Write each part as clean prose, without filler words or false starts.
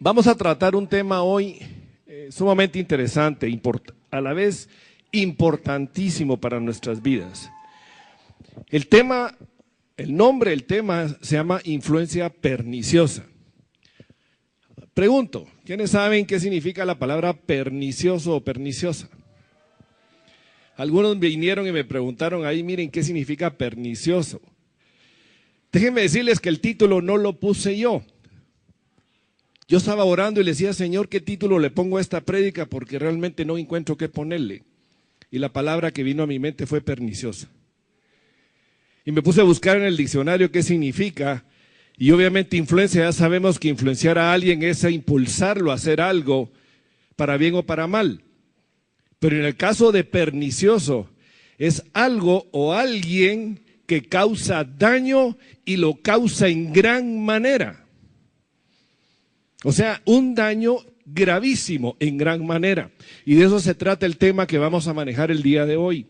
Vamos a tratar un tema hoy sumamente interesante, a la vez importantísimo para nuestras vidas. El nombre del tema se llama influencia perniciosa. Pregunto, ¿quiénes saben qué significa la palabra pernicioso o perniciosa? Algunos vinieron y me preguntaron ahí, miren, ¿qué significa pernicioso? Déjenme decirles que el título no lo puse yo. Yo estaba orando y le decía, Señor, ¿qué título le pongo a esta prédica? Porque realmente no encuentro qué ponerle. Y la palabra que vino a mi mente fue perniciosa. Y me puse a buscar en el diccionario qué significa. Y obviamente influencia, ya sabemos que influenciar a alguien es impulsarlo a hacer algo para bien o para mal. Pero en el caso de pernicioso, es algo o alguien que causa daño y lo causa en gran manera. O sea, un daño gravísimo en gran manera. Y de eso se trata el tema que vamos a manejar el día de hoy.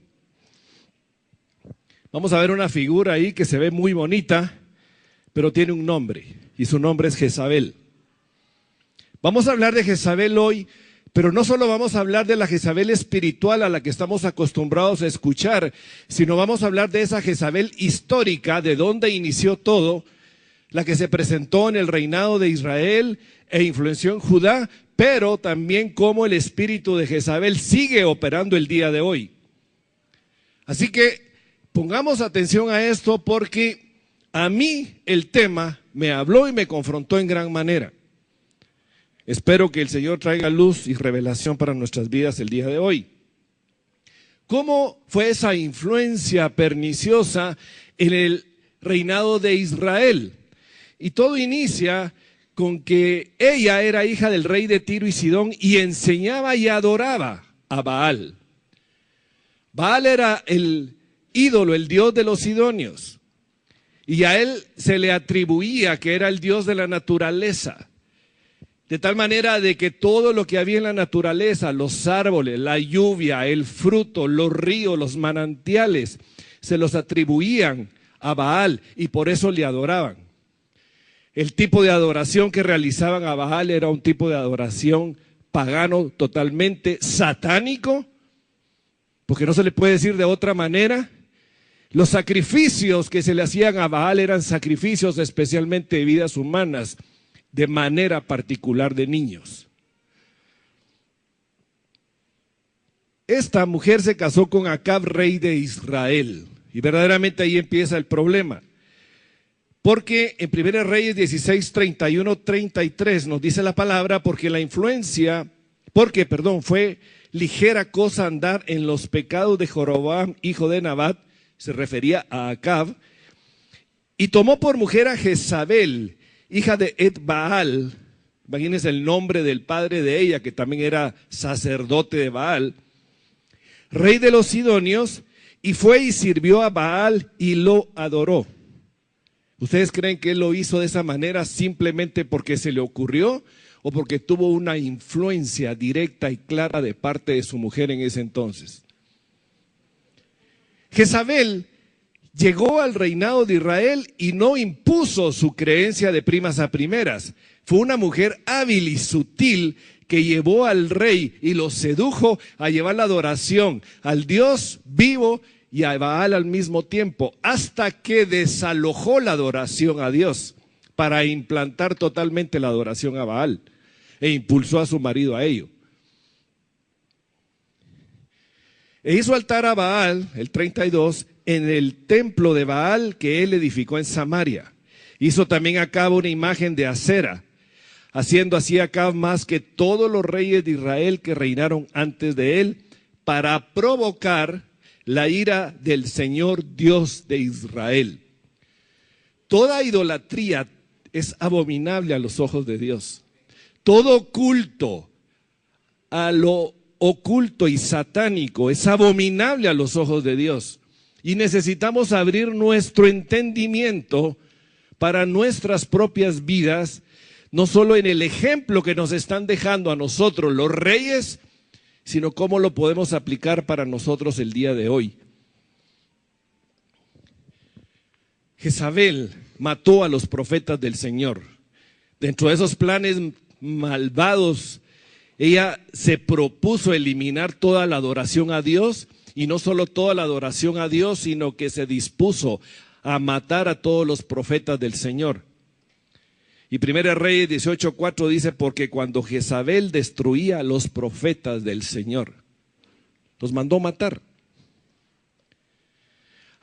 Vamos a ver una figura ahí que se ve muy bonita, pero tiene un nombre, y su nombre es Jezabel. Vamos a hablar de Jezabel hoy, pero no solo vamos a hablar de la Jezabel espiritual a la que estamos acostumbrados a escuchar, sino vamos a hablar de esa Jezabel histórica, de dónde inició todo, la que se presentó en el reinado de Israel e influenció en Judá, pero también cómo el espíritu de Jezabel sigue operando el día de hoy. Así que pongamos atención a esto porque a mí el tema me habló y me confrontó en gran manera. Espero que el Señor traiga luz y revelación para nuestras vidas el día de hoy. ¿Cómo fue esa influencia perniciosa en el reinado de Israel? Y todo inicia con que ella era hija del rey de Tiro y Sidón y enseñaba y adoraba a Baal. Baal era el ídolo, el dios de los sidonios. Y a él se le atribuía que era el dios de la naturaleza. De tal manera de que todo lo que había en la naturaleza, los árboles, la lluvia, el fruto, los ríos, los manantiales, se los atribuían a Baal y por eso le adoraban. El tipo de adoración que realizaban a Baal era un tipo de adoración pagano, totalmente satánico, porque no se le puede decir de otra manera. Los sacrificios que se le hacían a Baal eran sacrificios especialmente de vidas humanas, de manera particular de niños. Esta mujer se casó con Acab, rey de Israel, y verdaderamente ahí empieza el problema. Porque en 1 Reyes 16, 31, 33 nos dice la palabra, fue ligera cosa andar en los pecados de Jeroboam, hijo de Nabat, se refería a Acab, y tomó por mujer a Jezabel, hija de Etbaal, imagínense el nombre del padre de ella, que también era sacerdote de Baal, rey de los sidonios, y fue y sirvió a Baal y lo adoró. ¿Ustedes creen que él lo hizo de esa manera simplemente porque se le ocurrió o porque tuvo una influencia directa y clara de parte de su mujer en ese entonces? Jezabel llegó al reinado de Israel y no impuso su creencia de primas a primeras. Fue una mujer hábil y sutil que llevó al rey y lo sedujo a llevar la adoración al Dios vivo y a Baal al mismo tiempo, hasta que desalojó la adoración a Dios para implantar totalmente la adoración a Baal e impulsó a su marido a ello. E hizo altar a Baal, el 32, en el templo de Baal que él edificó en Samaria. Hizo también Acab una imagen de acera, haciendo así Acab más que todos los reyes de Israel que reinaron antes de él, para provocar la ira del Señor Dios de Israel. Toda idolatría es abominable a los ojos de Dios. Todo culto a lo oculto y satánico es abominable a los ojos de Dios. Y necesitamos abrir nuestro entendimiento para nuestras propias vidas, no solo en el ejemplo que nos están dejando a nosotros los reyes, sino cómo lo podemos aplicar para nosotros el día de hoy. Jezabel mató a los profetas del Señor. Dentro de esos planes malvados. Ella se propuso eliminar toda la adoración a Dios, y no solo toda la adoración a Dios, sino que se dispuso a matar a todos los profetas del Señor. Y 1 Reyes 18:4 dice, porque cuando Jezabel destruía a los profetas del Señor, los mandó matar.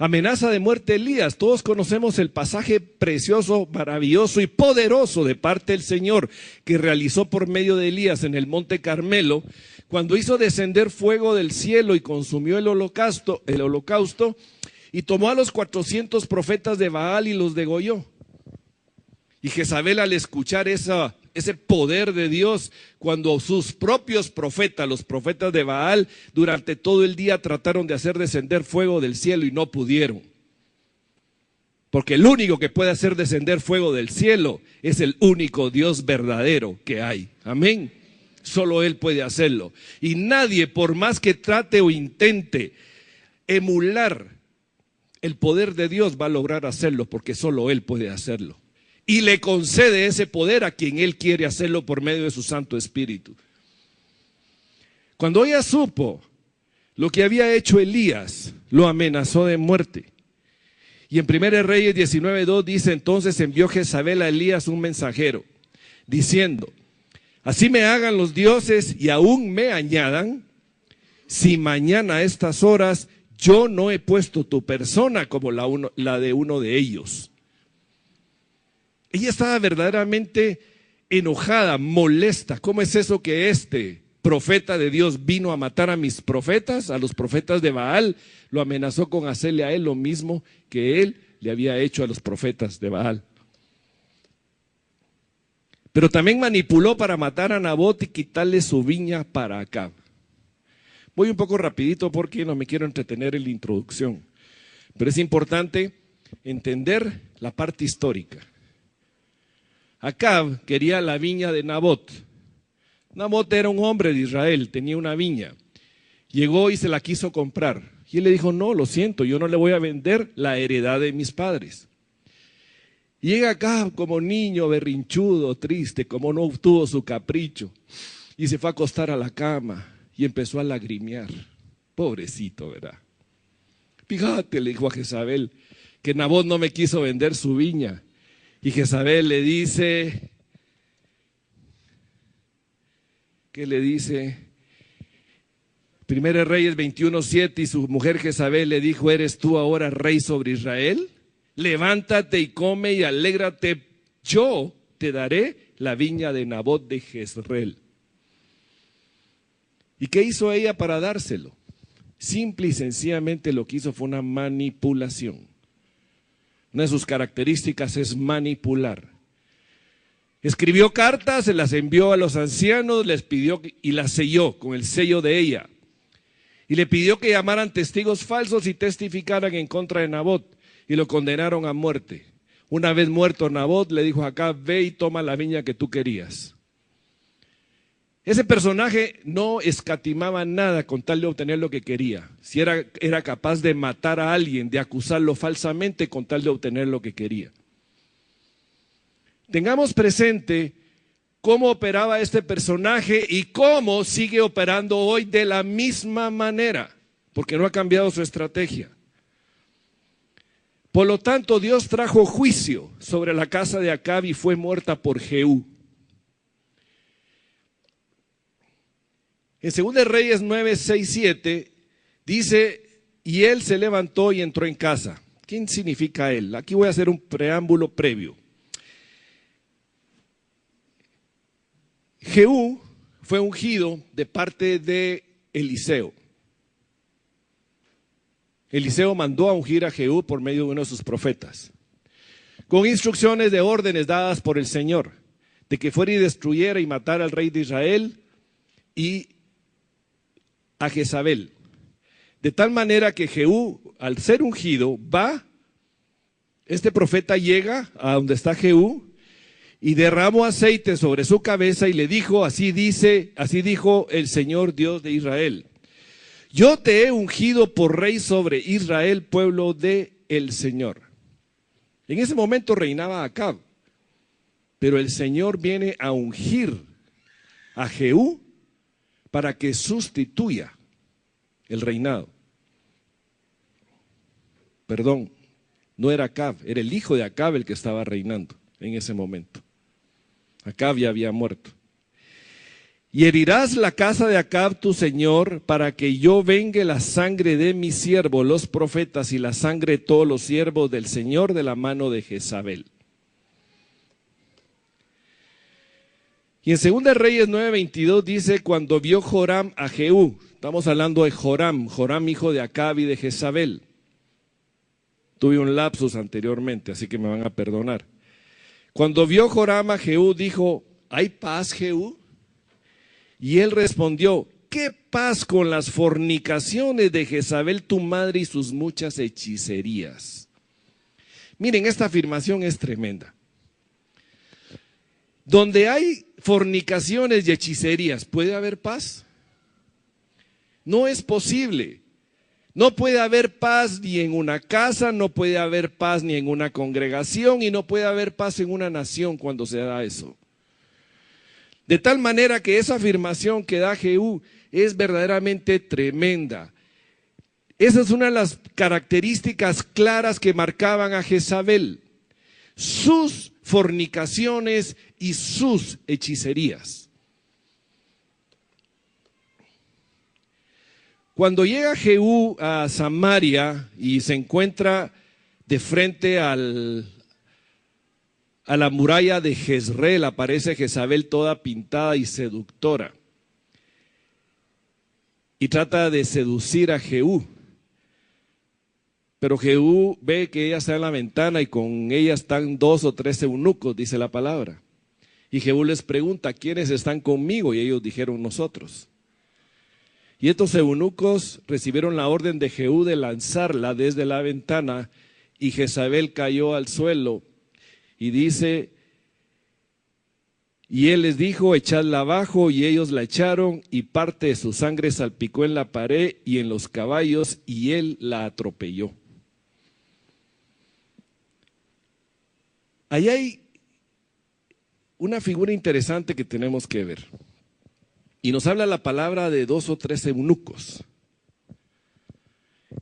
Amenaza de muerte Elías. Todos conocemos el pasaje precioso, maravilloso y poderoso de parte del Señor que realizó por medio de Elías en el Monte Carmelo, cuando hizo descender fuego del cielo y consumió el holocausto, y tomó a los 400 profetas de Baal y los degolló. Y Jezabel, al escuchar ese poder de Dios, cuando sus propios profetas, los profetas de Baal, durante todo el día trataron de hacer descender fuego del cielo y no pudieron. Porque el único que puede hacer descender fuego del cielo es el único Dios verdadero que hay. Amén. Solo Él puede hacerlo. Y nadie, por más que trate o intente emular el poder de Dios, va a lograr hacerlo, porque solo Él puede hacerlo. Y le concede ese poder a quien Él quiere hacerlo por medio de su Santo Espíritu. Cuando ella supo lo que había hecho Elías, lo amenazó de muerte. Y en 1 Reyes 19:2 dice, entonces envió Jezabel a Elías un mensajero, diciendo, así me hagan los dioses y aún me añadan, si mañana a estas horas yo no he puesto tu persona como la de uno de ellos. Ella estaba verdaderamente enojada, molesta. ¿Cómo es eso que este profeta de Dios vino a matar a mis profetas, a los profetas de Baal? Lo amenazó con hacerle a él lo mismo que él le había hecho a los profetas de Baal. Pero también manipuló para matar a Nabot y quitarle su viña para Acab. Voy un poco rapidito porque no me quiero entretener en la introducción, pero es importante entender la parte histórica. Acab quería la viña de Nabot. Nabot era un hombre de Israel, tenía una viña. Llegó y se la quiso comprar. Y él le dijo, no, lo siento, yo no le voy a vender la heredad de mis padres. Y llega Acab como niño berrinchudo, triste, como no obtuvo su capricho. Y se fue a acostar a la cama y empezó a lagrimear. Pobrecito, ¿verdad? Fíjate, le dijo a Jezabel, que Nabot no me quiso vender su viña. Y Jezabel le dice, ¿qué le dice? 1 Reyes 21:7, y su mujer Jezabel le dijo, ¿eres tú ahora rey sobre Israel? Levántate y come y alégrate, yo te daré la viña de Nabot de Jezreel. ¿Y qué hizo ella para dárselo? Simple y sencillamente lo que hizo fue una manipulación. Una de sus características es manipular. Escribió cartas, se las envió a los ancianos, les pidió y las selló con el sello de ella. Y le pidió que llamaran testigos falsos y testificaran en contra de Nabot. Y lo condenaron a muerte. Una vez muerto Nabot, le dijo a Acab, ve y toma la viña que tú querías. Ese personaje no escatimaba nada con tal de obtener lo que quería. Si era capaz de matar a alguien, de acusarlo falsamente con tal de obtener lo que quería. Tengamos presente cómo operaba este personaje y cómo sigue operando hoy de la misma manera, porque no ha cambiado su estrategia. Por lo tanto, Dios trajo juicio sobre la casa de Acab y fue muerta por Jehú. En 2 Reyes 9:6-7 dice, y él se levantó y entró en casa. ¿Quién significa él? Aquí voy a hacer un preámbulo previo. Jehú fue ungido de parte de Eliseo. Eliseo mandó a ungir a Jehú por medio de uno de sus profetas, con instrucciones de órdenes dadas por el Señor, de que fuera y destruyera y matara al rey de Israel y a Jezabel. De tal manera que Jehú, al ser ungido, este profeta llega a donde está Jehú y derramó aceite sobre su cabeza y le dijo, así dijo el Señor Dios de Israel, yo te he ungido por rey sobre Israel, pueblo de el Señor. En ese momento reinaba Acab, pero el Señor viene a ungir a Jehú para que sustituya el reinado. Perdón, no era Acab, era el hijo de Acab el que estaba reinando en ese momento. Acab ya había muerto. Y herirás la casa de Acab tu señor, para que yo vengue la sangre de mis siervos, los profetas, y la sangre de todos los siervos del Señor de la mano de Jezabel. Y en 2 Reyes 9:22 dice, cuando vio Joram a Jehú, estamos hablando de Joram hijo de Acab y de Jezabel. Tuve un lapsus anteriormente, así que me van a perdonar. Cuando vio Joram a Jehú, dijo, ¿hay paz, Jehú? Y él respondió, ¿qué paz con las fornicaciones de Jezabel tu madre y sus muchas hechicerías? Miren, esta afirmación es tremenda. Donde hay fornicaciones y hechicerías, ¿puede haber paz? No es posible. No puede haber paz ni en una casa, no puede haber paz ni en una congregación y no puede haber paz en una nación cuando se da eso. De tal manera que esa afirmación que da Jehú es verdaderamente tremenda. Esa es una de las características claras que marcaban a Jezabel. Sus fornicaciones y sus hechicerías. Cuando llega Jehú a Samaria y se encuentra de frente a la muralla de Jezreel, aparece Jezabel toda pintada y seductora. Y trata de seducir a Jehú. Pero Jehú ve que ella está en la ventana y con ella están 2 o 3 eunucos, dice la palabra. Y Jehú les pregunta, ¿quiénes están conmigo? Y ellos dijeron, nosotros. Y estos eunucos recibieron la orden de Jehú de lanzarla desde la ventana y Jezabel cayó al suelo. Y dice, y él les dijo, echadla abajo, y ellos la echaron, y parte de su sangre salpicó en la pared y en los caballos, y él la atropelló. Ahí hay una figura interesante que tenemos que ver. Y nos habla la palabra de 2 o 3 eunucos.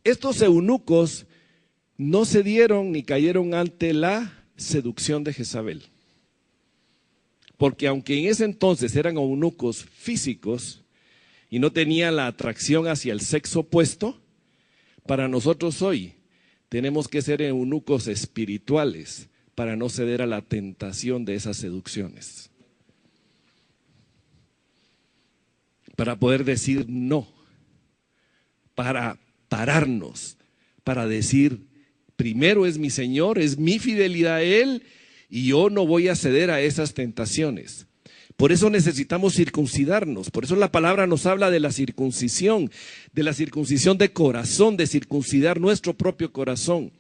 Estos eunucos no cedieron ni cayeron ante la seducción de Jezabel. Porque aunque en ese entonces eran eunucos físicos y no tenían la atracción hacia el sexo opuesto, para nosotros hoy tenemos que ser eunucos espirituales para no ceder a la tentación de esas seducciones. Para poder decir no, para pararnos, para decir, primero es mi Señor, es mi fidelidad a Él y yo no voy a ceder a esas tentaciones. Por eso necesitamos circuncidarnos, por eso la palabra nos habla de la circuncisión de corazón, de circuncidar nuestro propio corazón.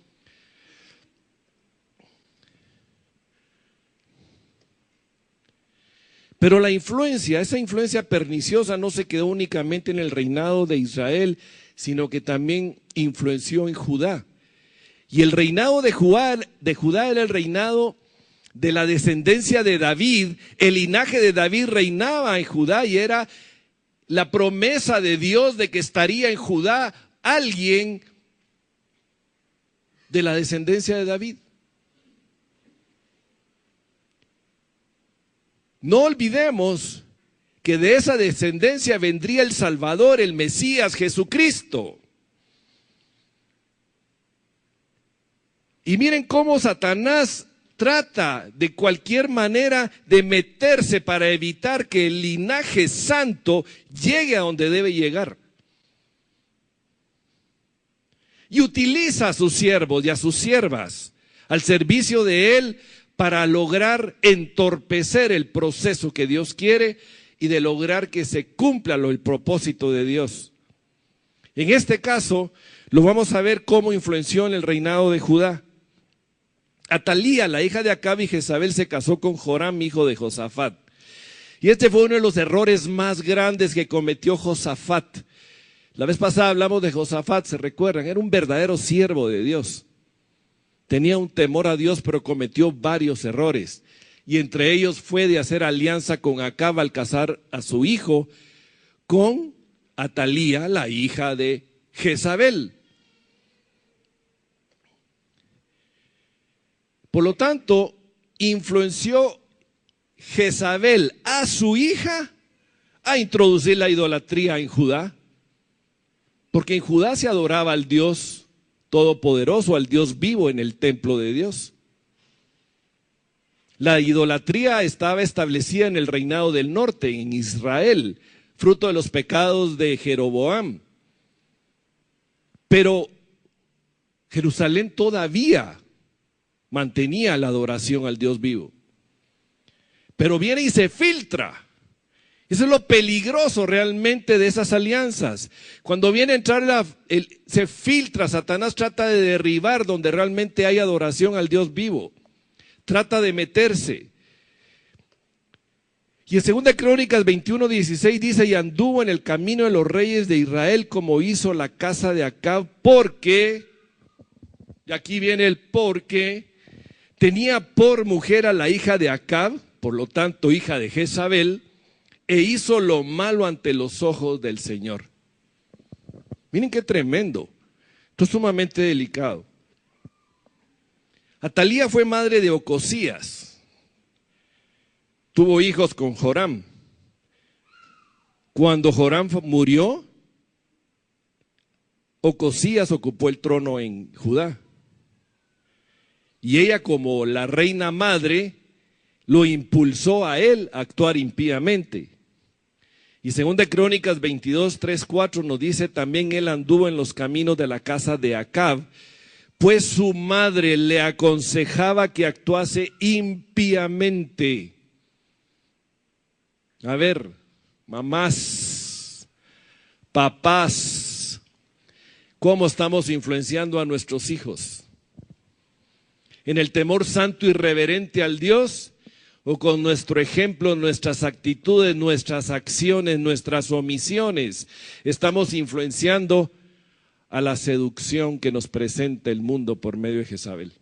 Pero la influencia, esa influencia perniciosa no se quedó únicamente en el reinado de Israel, sino que también influenció en Judá. Y el reinado de Judá era el reinado de la descendencia de David. El linaje de David reinaba en Judá y era la promesa de Dios de que estaría en Judá alguien de la descendencia de David. No olvidemos que de esa descendencia vendría el Salvador, el Mesías, Jesucristo. Y miren cómo Satanás trata de cualquier manera de meterse para evitar que el linaje santo llegue a donde debe llegar. Y utiliza a sus siervos y a sus siervas al servicio de él para lograr entorpecer el proceso que Dios quiere y de lograr que se cumpla el propósito de Dios. En este caso, lo vamos a ver cómo influenció en el reinado de Judá. Atalía, la hija de Acab y Jezabel, se casó con Joram, hijo de Josafat. Y este fue uno de los errores más grandes que cometió Josafat. La vez pasada hablamos de Josafat, ¿se recuerdan? Era un verdadero siervo de Dios. Tenía un temor a Dios, pero cometió varios errores. y entre ellos fue de hacer alianza con Acab al casar a su hijo con Atalía, la hija de Jezabel. Por lo tanto, influenció Jezabel a su hija a introducir la idolatría en Judá, porque en Judá se adoraba al Dios todopoderoso, al Dios vivo en el templo de Dios. La idolatría estaba establecida en el reinado del norte, en Israel, fruto de los pecados de Jeroboam. Pero Jerusalén todavía mantenía la adoración al Dios vivo. Pero viene y se filtra. Eso es lo peligroso realmente de esas alianzas. Cuando viene a entrar, se filtra, Satanás trata de derribar donde realmente hay adoración al Dios vivo. Trata de meterse. Y en 2 Crónicas 21:16 dice, y anduvo en el camino de los reyes de Israel como hizo la casa de Acab, porque, y aquí viene el porque, tenía por mujer a la hija de Acab, por lo tanto hija de Jezabel, e hizo lo malo ante los ojos del Señor. Miren qué tremendo. Esto es sumamente delicado. Atalía fue madre de Ocosías. Tuvo hijos con Joram. Cuando Joram murió, Ocosías ocupó el trono en Judá. Y ella, como la reina madre, lo impulsó a él a actuar impíamente. Y 2 Crónicas 22:3-4 nos dice, también él anduvo en los caminos de la casa de Acab, pues su madre le aconsejaba que actuase impíamente. A ver, mamás, papás, ¿cómo estamos influenciando a nuestros hijos? ¿En el temor santo y reverente al Dios? ¿O con nuestro ejemplo, nuestras actitudes, nuestras acciones, nuestras omisiones, estamos influenciando a la seducción que nos presenta el mundo por medio de Jezabel?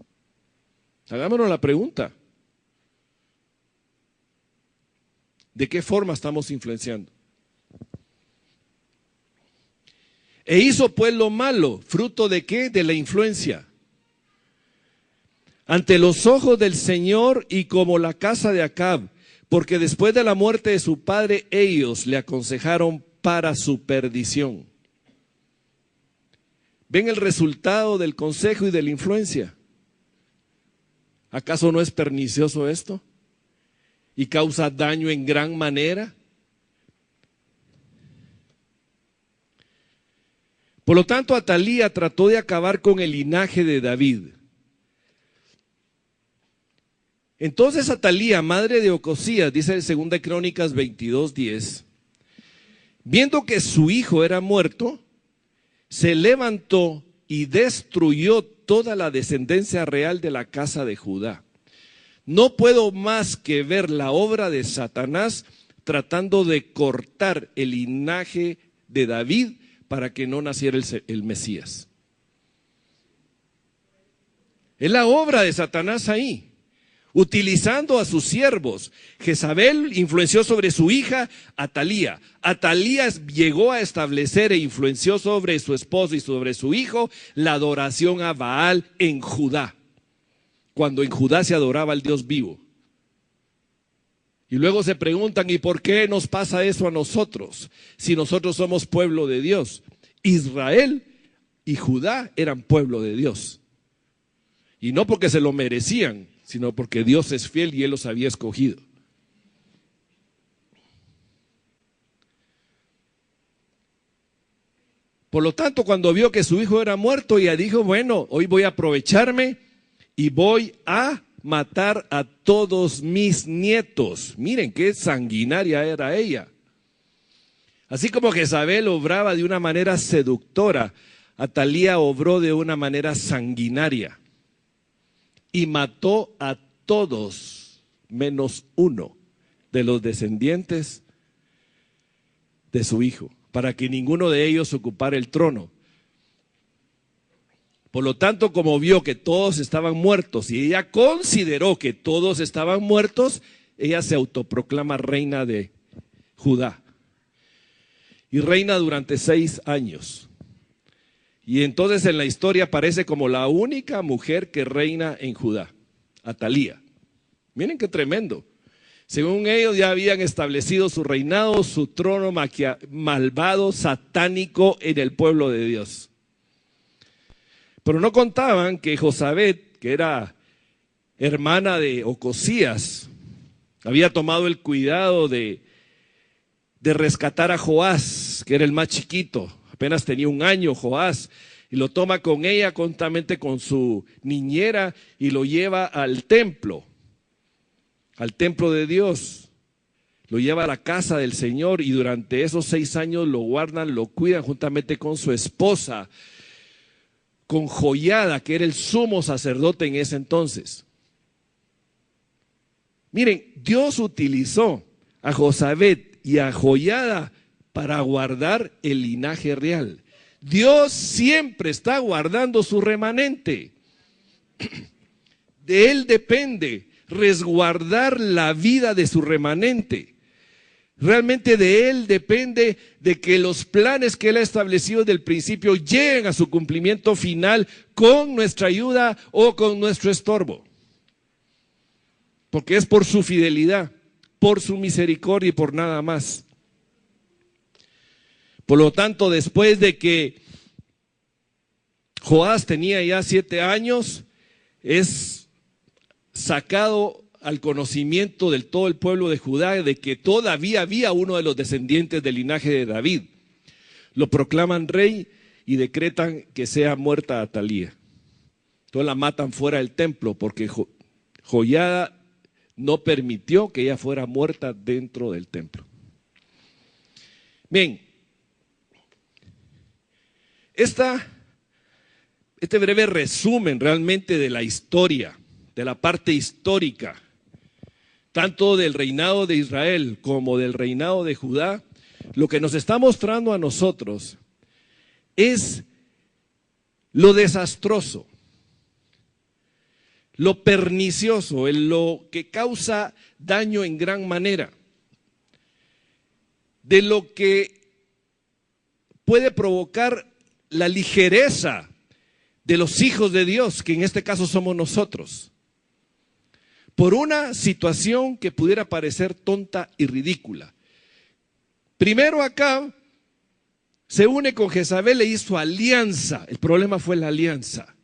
Hagámonos la pregunta. ¿De qué forma estamos influenciando? E hizo pues lo malo, ¿fruto de qué? De la influencia. Ante los ojos del Señor y como la casa de Acab, porque después de la muerte de su padre, ellos le aconsejaron para su perdición. ¿Ven el resultado del consejo y de la influencia? ¿Acaso no es pernicioso esto? ¿Y causa daño en gran manera? Por lo tanto, Atalía trató de acabar con el linaje de David. Entonces Atalía, madre de Ocosías, dice en 2 Crónicas 22:10, viendo que su hijo era muerto, se levantó y destruyó toda la descendencia real de la casa de Judá. No puedo más que ver la obra de Satanás tratando de cortar el linaje de David para que no naciera el Mesías. Es la obra de Satanás ahí, utilizando a sus siervos. Jezabel influenció sobre su hija Atalía. Atalía llegó a establecer e influenció sobre su esposo y sobre su hijo la adoración a Baal en Judá, cuando en Judá se adoraba al Dios vivo. Y luego se preguntan, ¿y por qué nos pasa eso a nosotros? Si nosotros somos pueblo de Dios. Israel y Judá eran pueblo de Dios. Y no porque se lo merecían, sino porque Dios es fiel y Él los había escogido. Por lo tanto, cuando vio que su hijo era muerto, ella dijo, bueno, hoy voy a aprovecharme y voy a matar a todos mis nietos. Miren qué sanguinaria era ella. Así como Jezabel obraba de una manera seductora, Atalía obró de una manera sanguinaria y mató a todos menos uno de los descendientes de su hijo, para que ninguno de ellos ocupara el trono. Por lo tanto, como vio que todos estaban muertos y ella consideró que todos estaban muertos, ella se autoproclama reina de Judá. Y reina durante 6 años. Y entonces en la historia aparece como la única mujer que reina en Judá, Atalía. Miren qué tremendo. Según ellos ya habían establecido su reinado, su trono malvado, satánico en el pueblo de Dios. Pero no contaban que Josabet, que era hermana de Ocosías, había tomado el cuidado de rescatar a Joás, que era el más chiquito. Apenas tenía 1 año Joás, y lo toma con ella, juntamente con su niñera, y lo lleva al templo de Dios. Lo lleva a la casa del Señor, y durante esos 6 años lo guardan, lo cuidan juntamente con su esposa, con Joiada, que era el sumo sacerdote en ese entonces. Miren, Dios utilizó a Josabet y a Joiada para guardar el linaje real. Dios siempre está guardando su remanente. De Él depende resguardar la vida de su remanente. Realmente de Él depende de que los planes que Él ha establecido desde el principio lleguen a su cumplimiento final con nuestra ayuda o con nuestro estorbo. Porque es por su fidelidad, por su misericordia y por nada más. Por lo tanto, después de que Joás tenía ya 7 años, es sacado al conocimiento de todo el pueblo de Judá de que todavía había uno de los descendientes del linaje de David. Lo proclaman rey y decretan que sea muerta Atalía. Entonces la matan fuera del templo porque Joiada no permitió que ella fuera muerta dentro del templo. Bien, este breve resumen realmente de la historia, de la parte histórica, tanto del reinado de Israel como del reinado de Judá, lo que nos está mostrando a nosotros es lo desastroso, lo pernicioso, lo que causa daño en gran manera, de lo que puede provocar la ligereza de los hijos de Dios, que en este caso somos nosotros, por una situación que pudiera parecer tonta y ridícula. Primero acá se une con Jezabel e hizo alianza. El problema fue la alianza.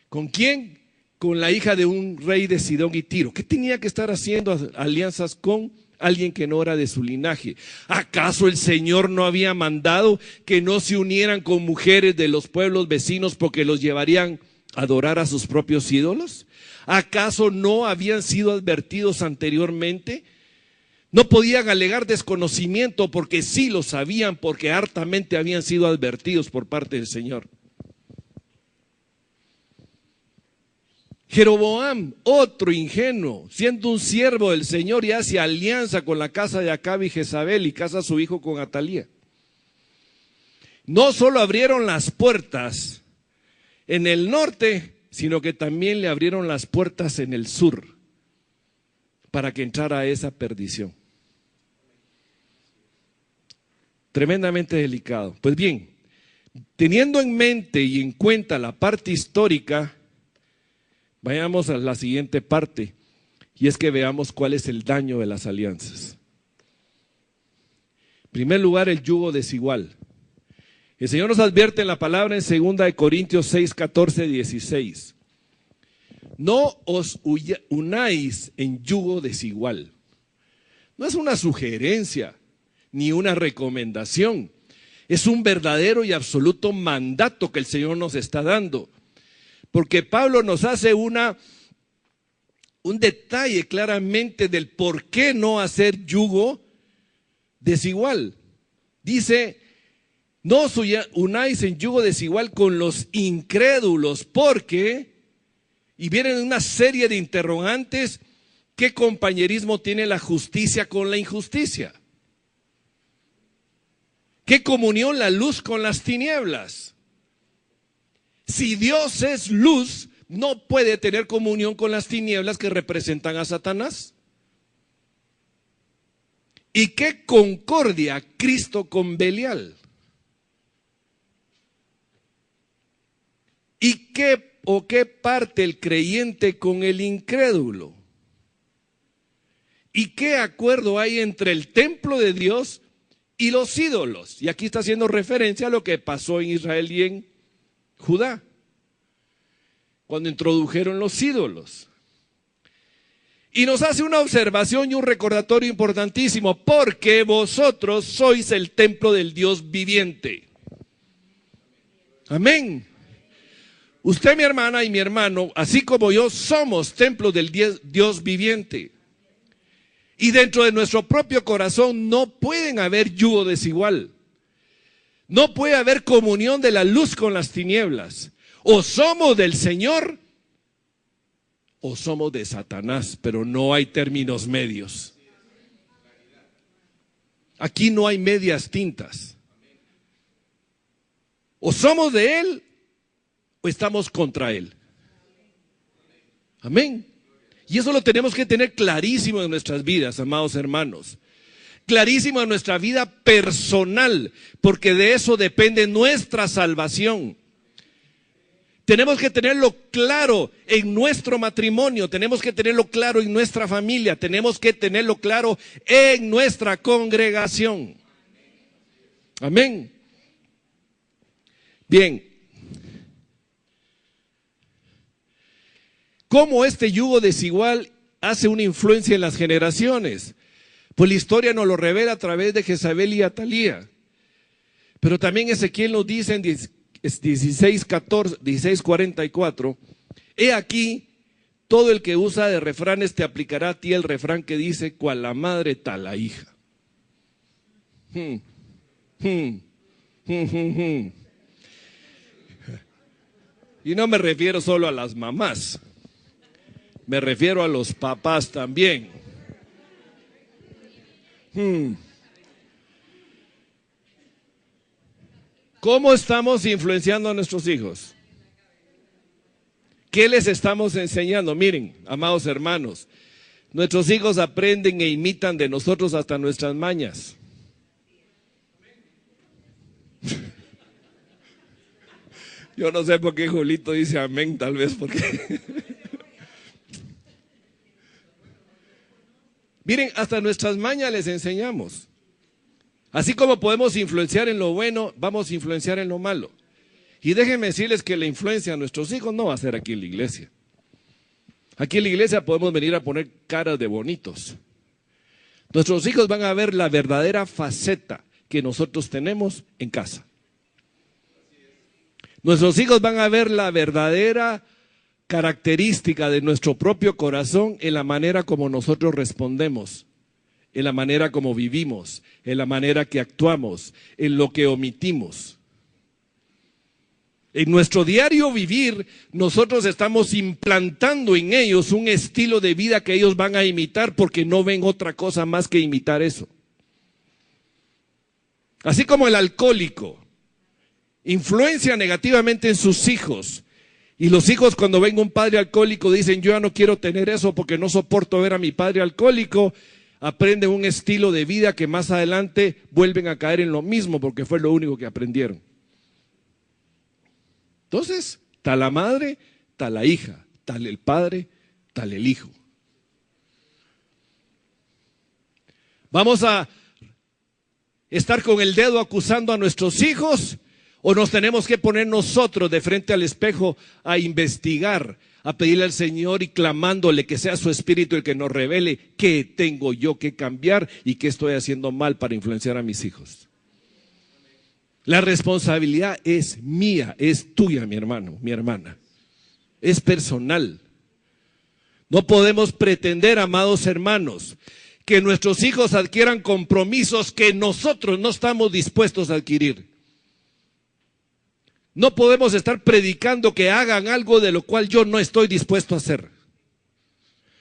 ¿Con quién? Con la hija de un rey de Sidón y Tiro. ¿Qué tenía que estar haciendo alianzas con alguien que no era de su linaje? ¿Acaso el Señor no había mandado que no se unieran con mujeres de los pueblos vecinos porque los llevarían a adorar a sus propios ídolos? ¿Acaso no habían sido advertidos anteriormente? No podían alegar desconocimiento porque sí lo sabían, porque hartamente habían sido advertidos por parte del Señor. Jeroboam, otro ingenuo, siendo un siervo del Señor, y hace alianza con la casa de Acab y Jezabel y casa a su hijo con Atalía. No solo abrieron las puertas en el norte, sino que también le abrieron las puertas en el sur para que entrara a esa perdición. Tremendamente delicado. Pues bien, teniendo en mente y en cuenta la parte histórica, vayamos a la siguiente parte, y es que veamos cuál es el daño de las alianzas. En primer lugar, el yugo desigual. El Señor nos advierte en la palabra en 2 Corintios 6, 14, 16. No os unáis en yugo desigual. No es una sugerencia ni una recomendación. Es un verdadero y absoluto mandato que el Señor nos está dando. Porque Pablo nos hace un detalle claramente del por qué no hacer yugo desigual. Dice, no os unáis en yugo desigual con los incrédulos, porque, y vienen una serie de interrogantes, ¿qué compañerismo tiene la justicia con la injusticia? ¿Qué comunión la luz con las tinieblas? Si Dios es luz, no puede tener comunión con las tinieblas que representan a Satanás. ¿Y qué concordia Cristo con Belial? ¿Y qué parte el creyente con el incrédulo? ¿Y qué acuerdo hay entre el templo de Dios y los ídolos? Y aquí está haciendo referencia a lo que pasó en Israel y en Judá, cuando introdujeron los ídolos. Y nos hace una observación y un recordatorio importantísimo, porque vosotros sois el templo del Dios viviente. Amén. Usted, mi hermana y mi hermano, así como yo, somos templos del Dios viviente. Y dentro de nuestro propio corazón no pueden haber yugo desigual. No puede haber comunión de la luz con las tinieblas. O somos del Señor o somos de Satanás, pero no hay términos medios. Aquí no hay medias tintas. O somos de Él o estamos contra Él. Amén. Y eso lo tenemos que tener clarísimo en nuestras vidas, amados hermanos. Clarísimo en nuestra vida personal, porque de eso depende nuestra salvación. Tenemos que tenerlo claro en nuestro matrimonio, tenemos que tenerlo claro en nuestra familia, tenemos que tenerlo claro en nuestra congregación. Amén. Bien. ¿Cómo este yugo desigual hace una influencia en las generaciones? Pues la historia nos lo revela a través de Jezabel y Atalía. Pero también Ezequiel nos dice en 16:44, he aquí, todo el que usa de refranes te aplicará a ti el refrán que dice, cual la madre tal la hija. Y no me refiero solo a las mamás, me refiero a los papás también. ¿Cómo estamos influenciando a nuestros hijos? ¿Qué les estamos enseñando? Miren, amados hermanos, nuestros hijos aprenden e imitan de nosotros hasta nuestras mañas. Yo no sé por qué Julito dice amén, tal vez porque... Miren, hasta nuestras mañas les enseñamos. Así como podemos influenciar en lo bueno, vamos a influenciar en lo malo. Y déjenme decirles que la influencia a nuestros hijos no va a ser aquí en la iglesia. Aquí en la iglesia podemos venir a poner caras de bonitos. Nuestros hijos van a ver la verdadera faceta que nosotros tenemos en casa. Nuestros hijos van a ver la verdadera característica de nuestro propio corazón en la manera como nosotros respondemos, en la manera como vivimos, en la manera que actuamos, en lo que omitimos. En nuestro diario vivir, nosotros estamos implantando en ellos un estilo de vida que ellos van a imitar porque no ven otra cosa más que imitar eso. Así como el alcohólico influencia negativamente en sus hijos. Y los hijos cuando ven un padre alcohólico dicen, yo ya no quiero tener eso porque no soporto ver a mi padre alcohólico. Aprenden un estilo de vida que más adelante vuelven a caer en lo mismo porque fue lo único que aprendieron. Entonces, tal la madre, tal la hija, tal el padre, tal el hijo. ¿Vamos a estar con el dedo acusando a nuestros hijos? ¿O nos tenemos que poner nosotros de frente al espejo a investigar, a pedirle al Señor y clamándole que sea su Espíritu el que nos revele qué tengo yo que cambiar y qué estoy haciendo mal para influenciar a mis hijos? La responsabilidad es mía, es tuya, mi hermano, mi hermana. Es personal. No podemos pretender, amados hermanos, que nuestros hijos adquieran compromisos que nosotros no estamos dispuestos a adquirir. No podemos estar predicando que hagan algo de lo cual yo no estoy dispuesto a hacer.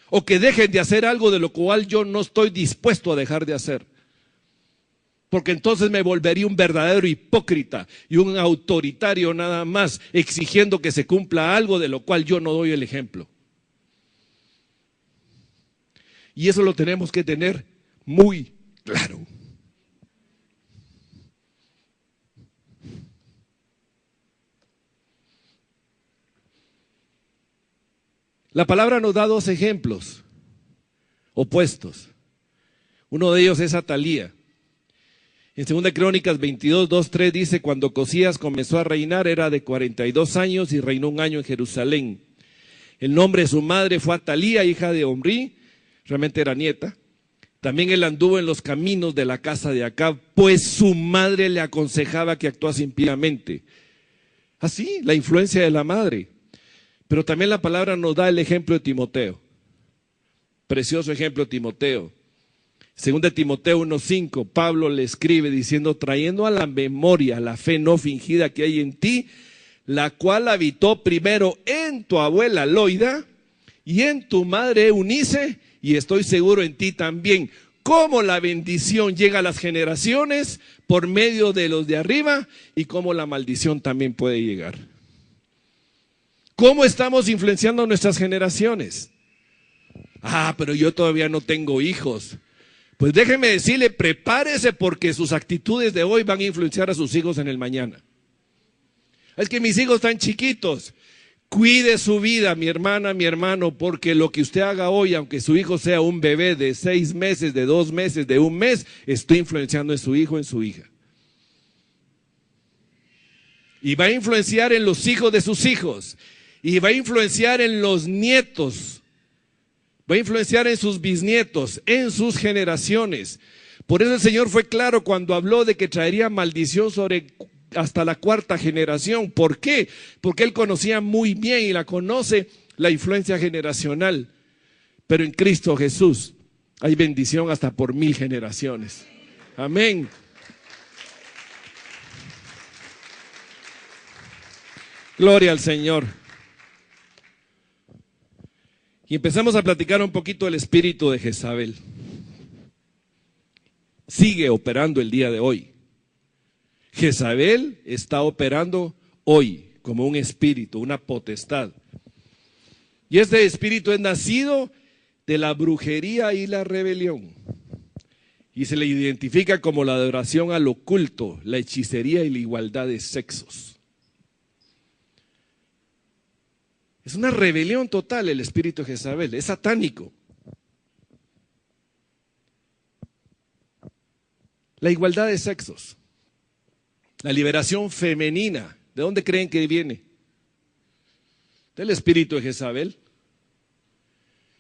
O que dejen de hacer algo de lo cual yo no estoy dispuesto a dejar de hacer. porque entonces me volvería un verdadero hipócrita y un autoritario nada más, exigiendo que se cumpla algo de lo cual yo no doy el ejemplo. Y eso lo tenemos que tener muy claro. La palabra nos da dos ejemplos opuestos. Uno de ellos es Atalía. En 2 Crónicas 22, 2, 3 dice, cuando Ocosías comenzó a reinar era de 42 años y reinó 1 año en Jerusalén. El nombre de su madre fue Atalía, hija de Omri, realmente era nieta. También él anduvo en los caminos de la casa de Acab, pues su madre le aconsejaba que actuase impíamente. Así, la influencia de la madre. Pero también la palabra nos da el ejemplo de Timoteo. Precioso ejemplo de Timoteo. Según de Timoteo 1:5, Pablo le escribe diciendo, trayendo a la memoria la fe no fingida que hay en ti, la cual habitó primero en tu abuela Loida y en tu madre Eunice, y estoy seguro en ti también. Cómo la bendición llega a las generaciones por medio de los de arriba y cómo la maldición también puede llegar. ¿Cómo estamos influenciando a nuestras generaciones? Pero yo todavía no tengo hijos. Pues déjeme decirle, prepárese porque sus actitudes de hoy van a influenciar a sus hijos en el mañana. Es que mis hijos están chiquitos. Cuide su vida, mi hermana, mi hermano, porque lo que usted haga hoy, aunque su hijo sea un bebé de 6 meses, de 2 meses, de 1 mes, está influenciando en su hijo, en su hija. Y va a influenciar en los hijos de sus hijos. Y va a influenciar en los nietos. Va a influenciar en sus bisnietos, en sus generaciones. Por eso el Señor fue claro cuando habló de que traería maldición sobre hasta la 4ª generación. ¿Por qué? Porque Él conocía muy bien y la conoce la influencia generacional. Pero en Cristo Jesús hay bendición hasta por 1000 generaciones. Amén. Gloria al Señor. Y empezamos a platicar un poquito del espíritu de Jezabel. Sigue operando el día de hoy. Jezabel está operando hoy como un espíritu, una potestad. Y este espíritu es nacido de la brujería y la rebelión. Y se le identifica como la adoración al oculto, la hechicería y la igualdad de sexos. Es una rebelión total el espíritu de Jezabel, es satánico. La igualdad de sexos, la liberación femenina, ¿de dónde creen que viene? Del espíritu de Jezabel.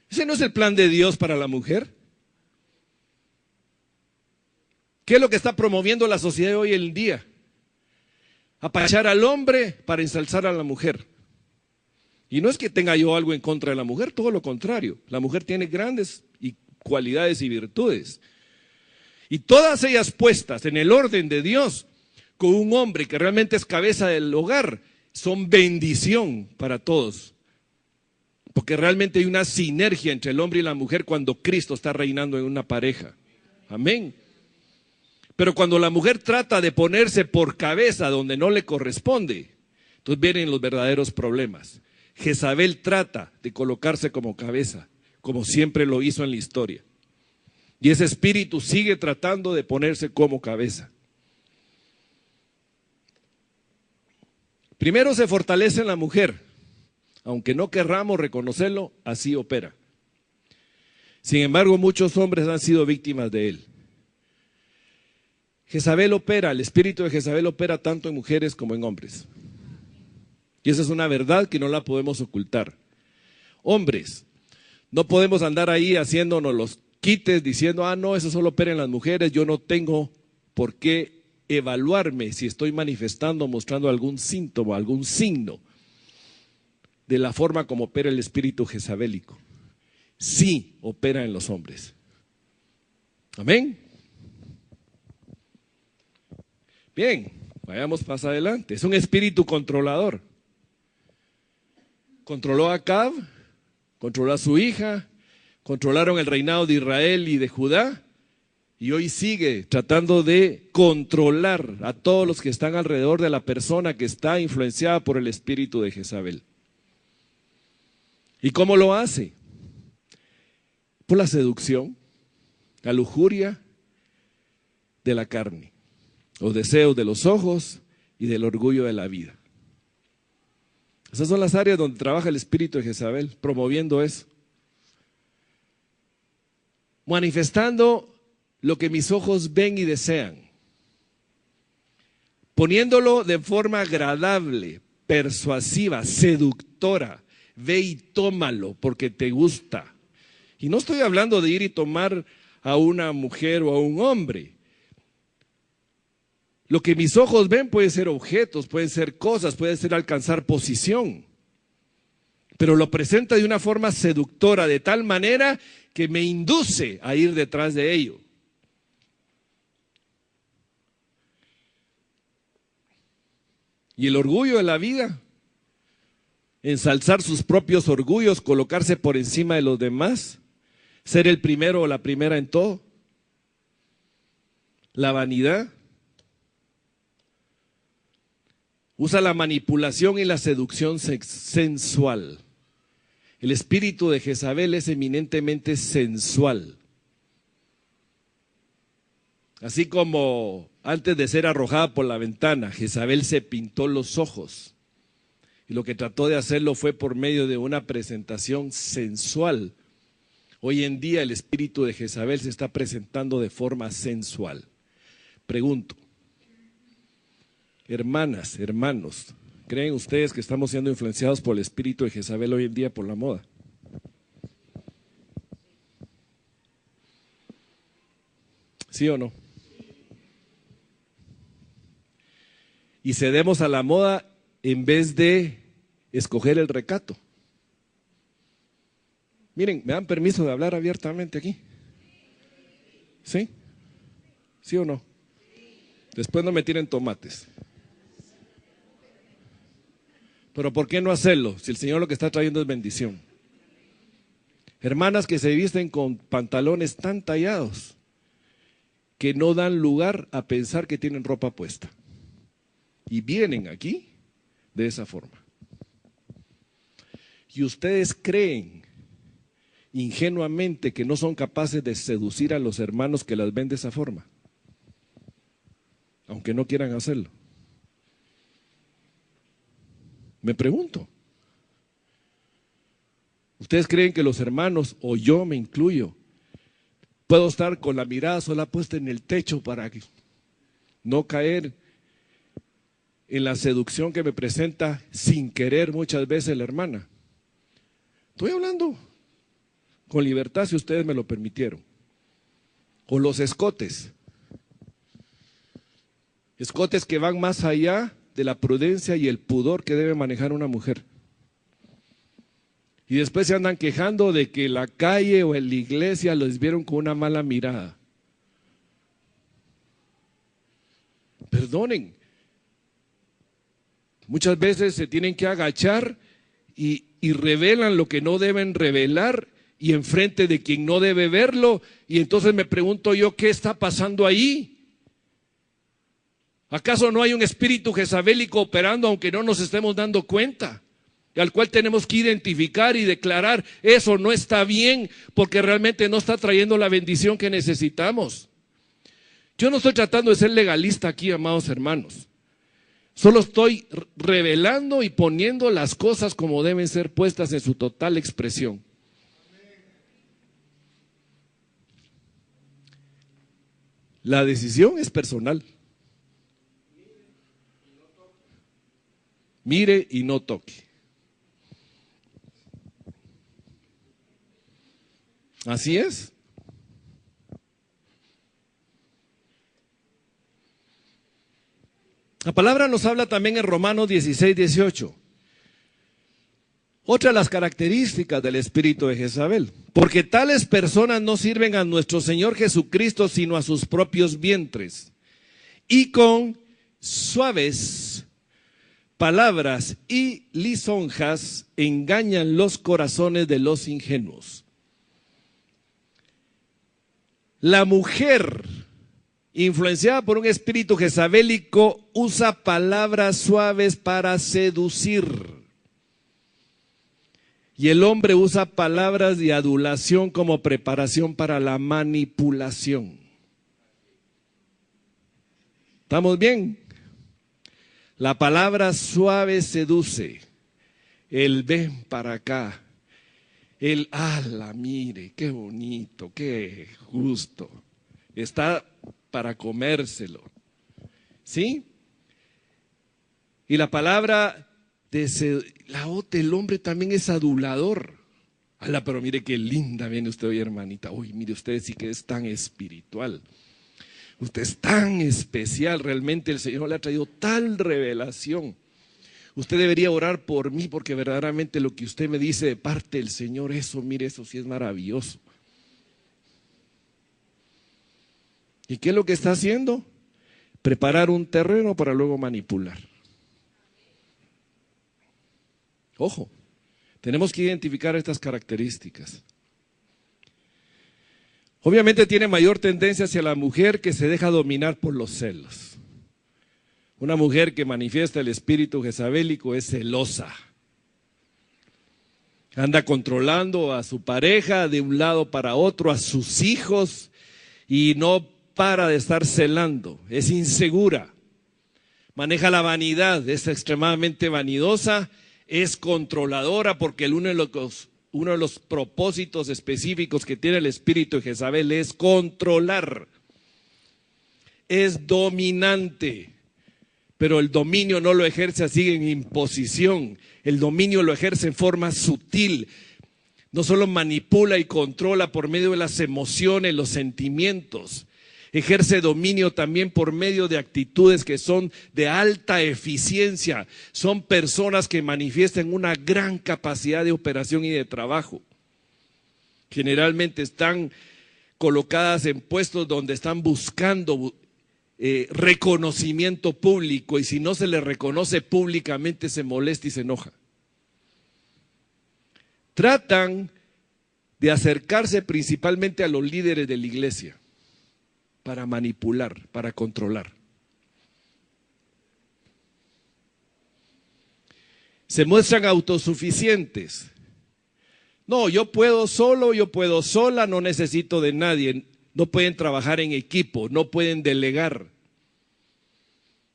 ¿Ese no es el plan de Dios para la mujer? ¿Qué es lo que está promoviendo la sociedad de hoy en día? Apachar al hombre para ensalzar a la mujer. Y no es que tenga yo algo en contra de la mujer, todo lo contrario. La mujer tiene grandes cualidades y virtudes. Y todas ellas puestas en el orden de Dios, con un hombre que realmente es cabeza del hogar, son bendición para todos. Porque realmente hay una sinergia entre el hombre y la mujer cuando Cristo está reinando en una pareja. Amén. Pero cuando la mujer trata de ponerse por cabeza donde no le corresponde, entonces vienen los verdaderos problemas. Jezabel trata de colocarse como cabeza, como siempre lo hizo en la historia. Y ese espíritu sigue tratando de ponerse como cabeza. Primero se fortalece en la mujer, aunque no querramos reconocerlo, así opera. Sin embargo, muchos hombres han sido víctimas de él. Jezabel opera, el espíritu de Jezabel opera tanto en mujeres como en hombres. Y esa es una verdad que no la podemos ocultar. Hombres, no podemos andar ahí haciéndonos los quites diciendo, no, eso solo opera en las mujeres, yo no tengo por qué evaluarme si estoy manifestando, mostrando algún síntoma, algún signo de la forma como opera el espíritu jezabélico. Sí opera en los hombres. Amén. Bien, vayamos más adelante. Es un espíritu controlador. Controló a Acab, controló a su hija, controlaron el reinado de Israel y de Judá, Y hoy sigue tratando de controlar a todos los que están alrededor de la persona que está influenciada por el espíritu de Jezabel. ¿Y cómo lo hace? Por la seducción, la lujuria de la carne, los deseos de los ojos y del orgullo de la vida. Esas son las áreas donde trabaja el espíritu de Jezabel, promoviendo eso. Manifestando lo que mis ojos ven y desean, poniéndolo de forma agradable, persuasiva, seductora. Ve y tómalo porque te gusta. Y no estoy hablando de ir y tomar a una mujer o a un hombre. Lo que mis ojos ven puede ser objetos, pueden ser cosas, puede ser alcanzar posición. Pero lo presenta de una forma seductora, de tal manera que me induce a ir detrás de ello. Y el orgullo de la vida, ensalzar sus propios orgullos, colocarse por encima de los demás, ser el primero o la primera en todo. La vanidad. Usa la manipulación y la seducción sensual. El espíritu de Jezabel es eminentemente sensual. Así como antes de ser arrojada por la ventana, Jezabel se pintó los ojos. Y lo que trató de hacerlo fue por medio de una presentación sensual. Hoy en día el espíritu de Jezabel se está presentando de forma sensual. Pregunto, hermanas, hermanos, ¿creen ustedes que estamos siendo influenciados por el espíritu de Jezabel hoy en día por la moda? ¿Sí o no? Y cedemos a la moda en vez de escoger el recato. Miren, ¿me dan permiso de hablar abiertamente aquí? ¿Sí? ¿Sí o no? Después no me tiren tomates. Pero ¿por qué no hacerlo? Si el Señor lo que está trayendo es bendición. Hermanas que se visten con pantalones tan tallados que no dan lugar a pensar que tienen ropa puesta. Y vienen aquí de esa forma. Y ustedes creen ingenuamente que no son capaces de seducir a los hermanos que las ven de esa forma, aunque no quieran hacerlo. Me pregunto, ¿ustedes creen que los hermanos, o yo me incluyo, puedo estar con la mirada sola puesta en el techo para no caer en la seducción que me presenta sin querer muchas veces la hermana? Estoy hablando con libertad si ustedes me lo permitieron. O los escotes. Escotes que van más allá de la prudencia y el pudor que debe manejar una mujer. Y después se andan quejando de que la calle o en la iglesia los vieron con una mala mirada. Perdonen. Muchas veces se tienen que agachar y revelan lo que no deben revelar y enfrente de quien no debe verlo. Y entonces me pregunto yo, ¿qué está pasando ahí? ¿Acaso no hay un espíritu jezabélico operando aunque no nos estemos dando cuenta? Y al cual tenemos que identificar y declarar, eso no está bien porque realmente no está trayendo la bendición que necesitamos. Yo no estoy tratando de ser legalista aquí, amados hermanos. Solo estoy revelando y poniendo las cosas como deben ser puestas en su total expresión. La decisión es personal. Mire y no toque. Así es. La palabra nos habla también en Romanos 16, 18. Otra de las características del espíritu de Jezabel. Porque tales personas no sirven a nuestro Señor Jesucristo, sino a sus propios vientres. Y con suaves palabras y lisonjas engañan los corazones de los ingenuos. La mujer, influenciada por un espíritu jezabélico, usa palabras suaves para seducir. Y el hombre usa palabras de adulación como preparación para la manipulación. ¿Estamos bien? La palabra suave seduce. El ven para acá. El ala, mire, qué bonito, qué justo. Está para comérselo. ¿Sí? Y la palabra el hombre también es adulador. Ala, pero mire qué linda viene usted hoy, hermanita. Uy, mire, usted sí que es tan espiritual. Usted es tan especial, realmente el Señor le ha traído tal revelación. Usted debería orar por mí porque verdaderamente lo que usted me dice de parte del Señor, eso, mire, eso sí es maravilloso. ¿Y qué es lo que está haciendo? Preparar un terreno para luego manipular. Ojo, tenemos que identificar estas características. Obviamente tiene mayor tendencia hacia la mujer que se deja dominar por los celos. Una mujer que manifiesta el espíritu jezabélico es celosa. Anda controlando a su pareja de un lado para otro, a sus hijos, y no para de estar celando. Es insegura. Maneja la vanidad, es extremadamente vanidosa, es controladora porque uno de los propósitos específicos que tiene el espíritu de Jezabel es controlar. Es dominante. Pero el dominio no lo ejerce así en imposición, el dominio lo ejerce en forma sutil. No solo manipula y controla por medio de las emociones, los sentimientos, ejerce dominio también por medio de actitudes que son de alta eficiencia. Son personas que manifiestan una gran capacidad de operación y de trabajo. Generalmente están colocadas en puestos donde están buscando reconocimiento público, y si no se le reconoce públicamente se molesta y se enoja. Tratan de acercarse principalmente a los líderes de la iglesia para manipular, para controlar. Se muestran autosuficientes. No, yo puedo solo, yo puedo sola, no necesito de nadie. No pueden trabajar en equipo, no pueden delegar.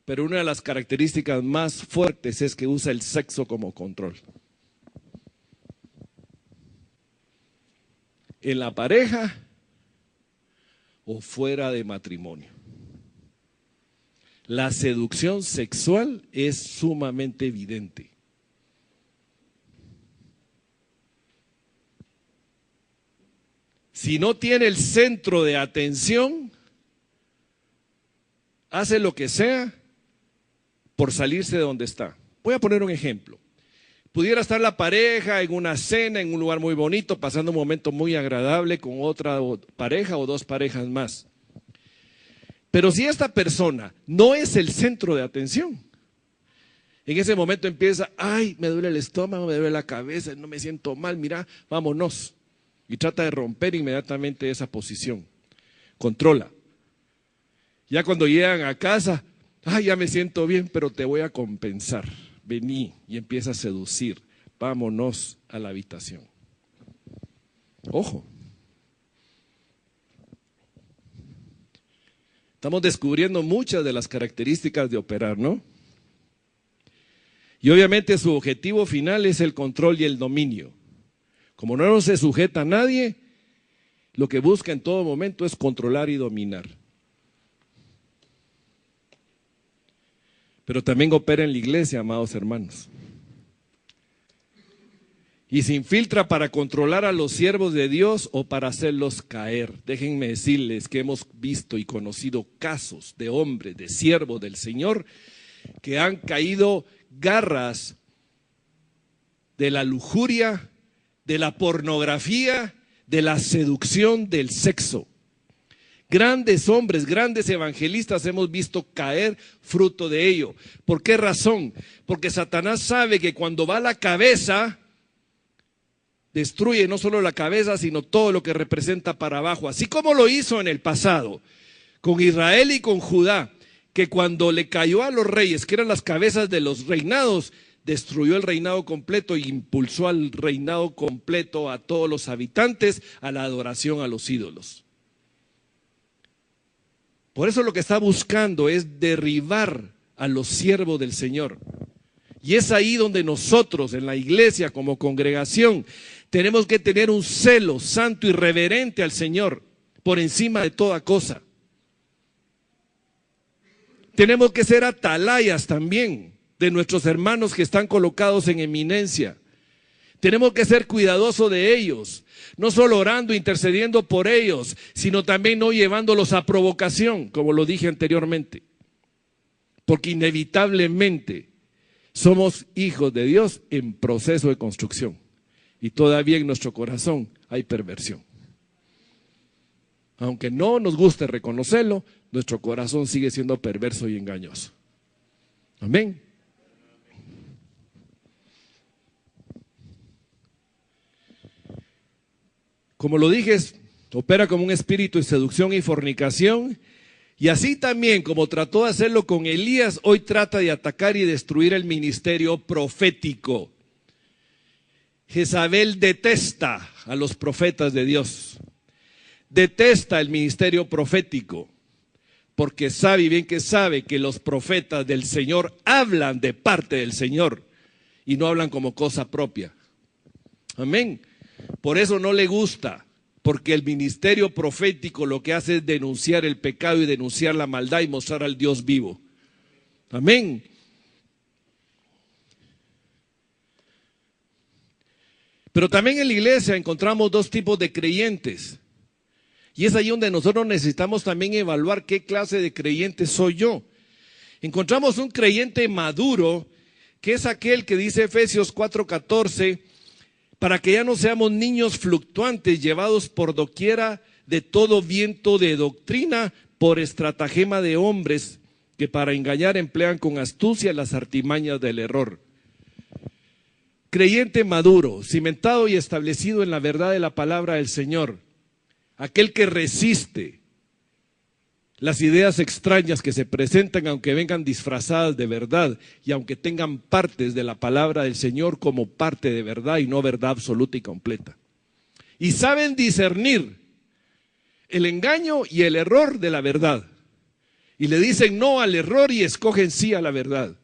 Pero una de las características más fuertes es que usa el sexo como control. En la pareja o fuera de matrimonio. La seducción sexual es sumamente evidente. Si no tiene el centro de atención, hace lo que sea por salirse de donde está. Voy a poner un ejemplo. Pudiera estar la pareja en una cena, en un lugar muy bonito, pasando un momento muy agradable con otra pareja o dos parejas más. Pero si esta persona no es el centro de atención, en ese momento empieza, ay, me duele el estómago, me duele la cabeza, no me siento mal, mira, vámonos. Y trata de romper inmediatamente esa posición. Controla. Ya cuando llegan a casa, ay, ya me siento bien, pero te voy a compensar. Vení, y empieza a seducir. Vámonos a la habitación. Ojo. Estamos descubriendo muchas de las características de operar, ¿no? Y obviamente su objetivo final es el control y el dominio. Como no se sujeta a nadie, lo que busca en todo momento es controlar y dominar. Pero también opera en la iglesia, amados hermanos. Y se infiltra para controlar a los siervos de Dios o para hacerlos caer. Déjenme decirles que hemos visto y conocido casos de hombres, de siervos del Señor, que han caído garras de la lujuria, de la pornografía, de la seducción del sexo. Grandes hombres, grandes evangelistas hemos visto caer fruto de ello. ¿Por qué razón? Porque Satanás sabe que cuando va a la cabeza, destruye no solo la cabeza, sino todo lo que representa para abajo, así como lo hizo en el pasado con Israel y con Judá, que cuando le cayó a los reyes, que eran las cabezas de los reinados, destruyó el reinado completo e impulsó al reinado completo a todos los habitantes a la adoración a los ídolos. Por eso lo que está buscando es derribar a los siervos del Señor. Y es ahí donde nosotros en la iglesia como congregación tenemos que tener un celo santo y reverente al Señor por encima de toda cosa. Tenemos que ser atalayas también de nuestros hermanos que están colocados en eminencia. Tenemos que ser cuidadosos de ellos, no solo orando, intercediendo por ellos, sino también no llevándolos a provocación, como lo dije anteriormente. Porque inevitablemente somos hijos de Dios en proceso de construcción. Y todavía en nuestro corazón hay perversión. Aunque no nos guste reconocerlo, nuestro corazón sigue siendo perverso y engañoso. Amén. Como lo dije, opera como un espíritu de seducción y fornicación. Y así también, como trató de hacerlo con Elías, hoy trata de atacar y destruir el ministerio profético. Jezabel detesta a los profetas de Dios. Detesta el ministerio profético, porque sabe y bien que sabe que los profetas del Señor hablan de parte del Señor y no hablan como cosa propia. Amén. Por eso no le gusta, porque el ministerio profético lo que hace es denunciar el pecado y denunciar la maldad y mostrar al Dios vivo. Amén. Pero también en la iglesia encontramos dos tipos de creyentes. Y es ahí donde nosotros necesitamos también evaluar qué clase de creyente soy yo. Encontramos un creyente maduro, que es aquel que dice Efesios 4:14, para que ya no seamos niños fluctuantes, llevados por doquiera de todo viento de doctrina, por estratagema de hombres, que para engañar emplean con astucia las artimañas del error. Creyente maduro, cimentado y establecido en la verdad de la palabra del Señor. Aquel que resiste las ideas extrañas que se presentan, aunque vengan disfrazadas de verdad y aunque tengan partes de la palabra del Señor como parte de verdad y no verdad absoluta y completa. Y saben discernir el engaño y el error de la verdad. Y le dicen no al error y escogen sí a la verdad.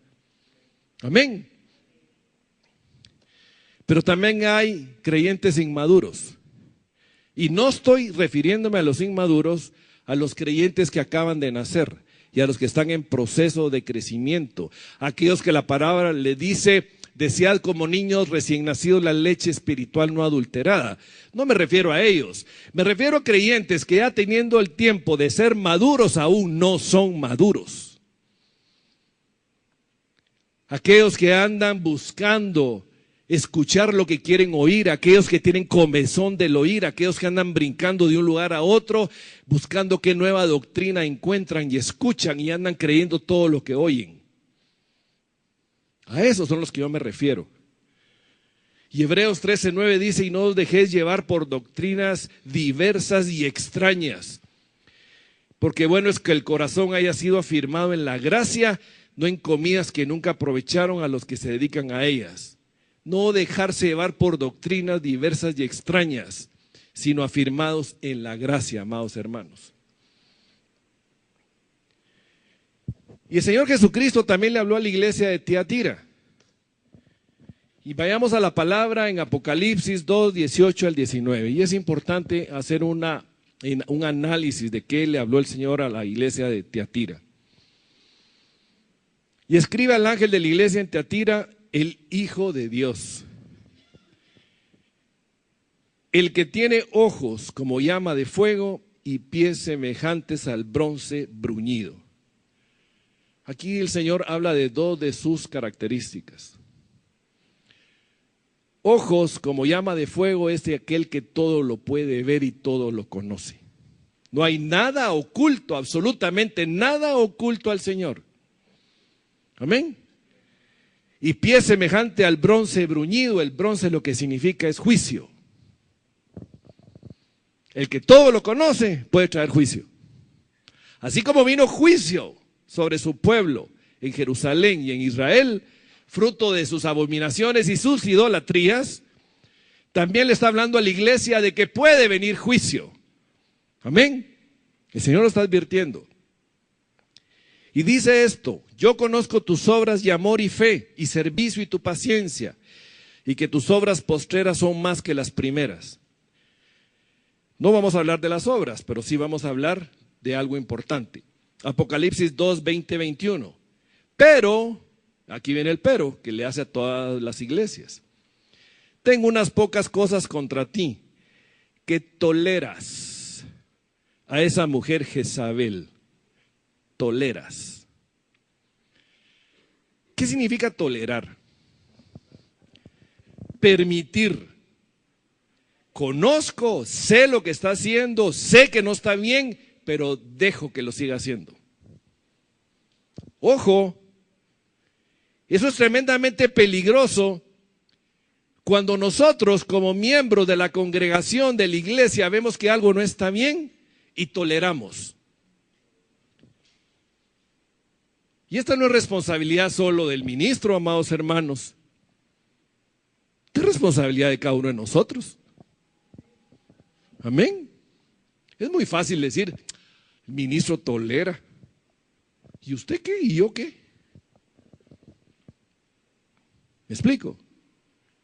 Amén. Pero también hay creyentes inmaduros. Y no estoy refiriéndome a los inmaduros, a los creyentes que acaban de nacer y a los que están en proceso de crecimiento. Aquellos que la palabra le dice, desead como niños recién nacidos la leche espiritual no adulterada. No me refiero a ellos, me refiero a creyentes que ya teniendo el tiempo de ser maduros aún no son maduros. Aquellos que andan buscando escuchar lo que quieren oír, aquellos que tienen comezón del oír, aquellos que andan brincando de un lugar a otro, buscando qué nueva doctrina encuentran y escuchan y andan creyendo todo lo que oyen. A esos son los que yo me refiero. Y Hebreos 13:9 dice, y no os dejéis llevar por doctrinas diversas y extrañas, porque bueno es que el corazón haya sido afirmado en la gracia, no en comidas que nunca aprovecharon a los que se dedican a ellas. No dejarse llevar por doctrinas diversas y extrañas, sino afirmados en la gracia, amados hermanos. Y el Señor Jesucristo también le habló a la iglesia de Tiatira. Y vayamos a la palabra en Apocalipsis 2:18 al 19. Y es importante hacer un análisis de qué le habló el Señor a la iglesia de Tiatira. Y escribe al ángel de la iglesia en Tiatira, el Hijo de Dios, el que tiene ojos como llama de fuego y pies semejantes al bronce bruñido. Aquí el Señor habla de dos de sus características. Ojos como llama de fuego es de aquel que todo lo puede ver y todo lo conoce. No hay nada oculto, absolutamente nada oculto al Señor. Amén. Y pie semejante al bronce bruñido. El bronce lo que significa es juicio. El que todo lo conoce puede traer juicio. Así como vino juicio sobre su pueblo en Jerusalén y en Israel, fruto de sus abominaciones y sus idolatrías, también le está hablando a la iglesia de que puede venir juicio. Amén. El Señor lo está advirtiendo. Y dice esto: yo conozco tus obras y amor y fe y servicio y tu paciencia, y que tus obras postreras son más que las primeras. No vamos a hablar de las obras, pero sí vamos a hablar de algo importante. Apocalipsis 2, 20, 21. Pero, aquí viene el pero, que le hace a todas las iglesias. Tengo unas pocas cosas contra ti, que toleras a esa mujer Jezabel. Toleras. ¿Qué significa tolerar? Permitir. Conozco, sé lo que está haciendo, sé que no está bien, pero dejo que lo siga haciendo. Ojo, eso es tremendamente peligroso cuando nosotros como miembros de la congregación, de la iglesia, vemos que algo no está bien y toleramos. Y esta no es responsabilidad solo del ministro, amados hermanos. Es responsabilidad de cada uno de nosotros. Amén. Es muy fácil decir, el ministro tolera. ¿Y usted qué? ¿Y yo qué? ¿Me explico?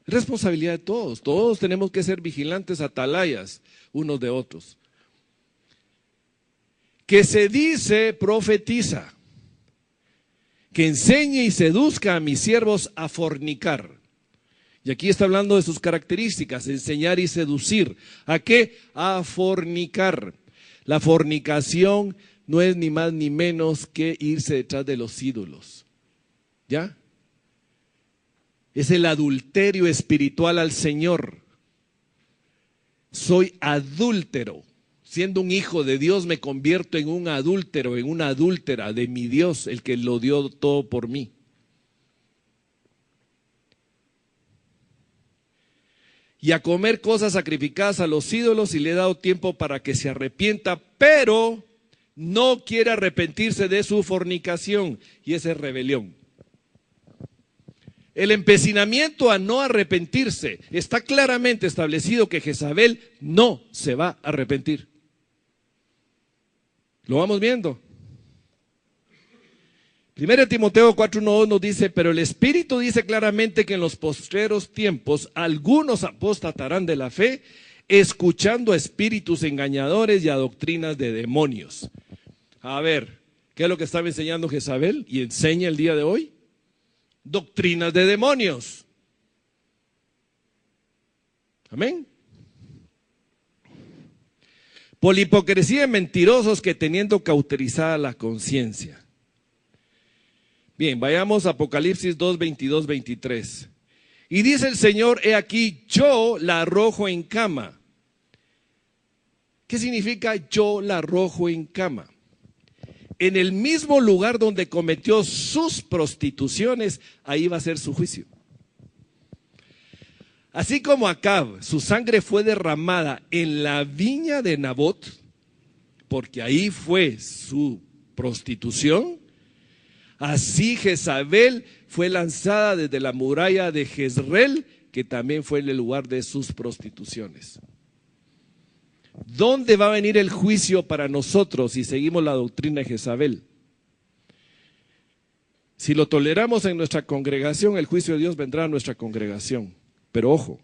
Es responsabilidad de todos. Todos tenemos que ser vigilantes, atalayas unos de otros. Que se dice, profetiza, que enseñe y seduzca a mis siervos a fornicar. Y aquí está hablando de sus características: enseñar y seducir. ¿A qué? A fornicar. La fornicación no es ni más ni menos que irse detrás de los ídolos. ¿Ya? Es el adulterio espiritual al Señor. Soy adúltero. Siendo un hijo de Dios me convierto en un adúltero, en una adúltera de mi Dios, el que lo dio todo por mí. Y a comer cosas sacrificadas a los ídolos, y le he dado tiempo para que se arrepienta, pero no quiere arrepentirse de su fornicación, y esa es rebelión. El empecinamiento a no arrepentirse, está claramente establecido que Jezabel no se va a arrepentir. Lo vamos viendo. 1 Timoteo 4:1-2 nos dice, pero el Espíritu dice claramente que en los postreros tiempos algunos apostatarán de la fe, escuchando a espíritus engañadores y a doctrinas de demonios. A ver, ¿qué es lo que estaba enseñando Jezabel y enseña el día de hoy? Doctrinas de demonios. Amén. Por la hipocresía de mentirosos que teniendo cauterizada la conciencia. Bien, vayamos a Apocalipsis 2, 22, 23. Y dice el Señor, he aquí, yo la arrojo en cama. ¿Qué significa yo la arrojo en cama? En el mismo lugar donde cometió sus prostituciones, ahí va a ser su juicio. Así como Acab, su sangre fue derramada en la viña de Nabot, porque ahí fue su prostitución, así Jezabel fue lanzada desde la muralla de Jezreel, que también fue el lugar de sus prostituciones. ¿Dónde va a venir el juicio para nosotros si seguimos la doctrina de Jezabel? Si lo toleramos en nuestra congregación, el juicio de Dios vendrá a nuestra congregación. Pero ojo,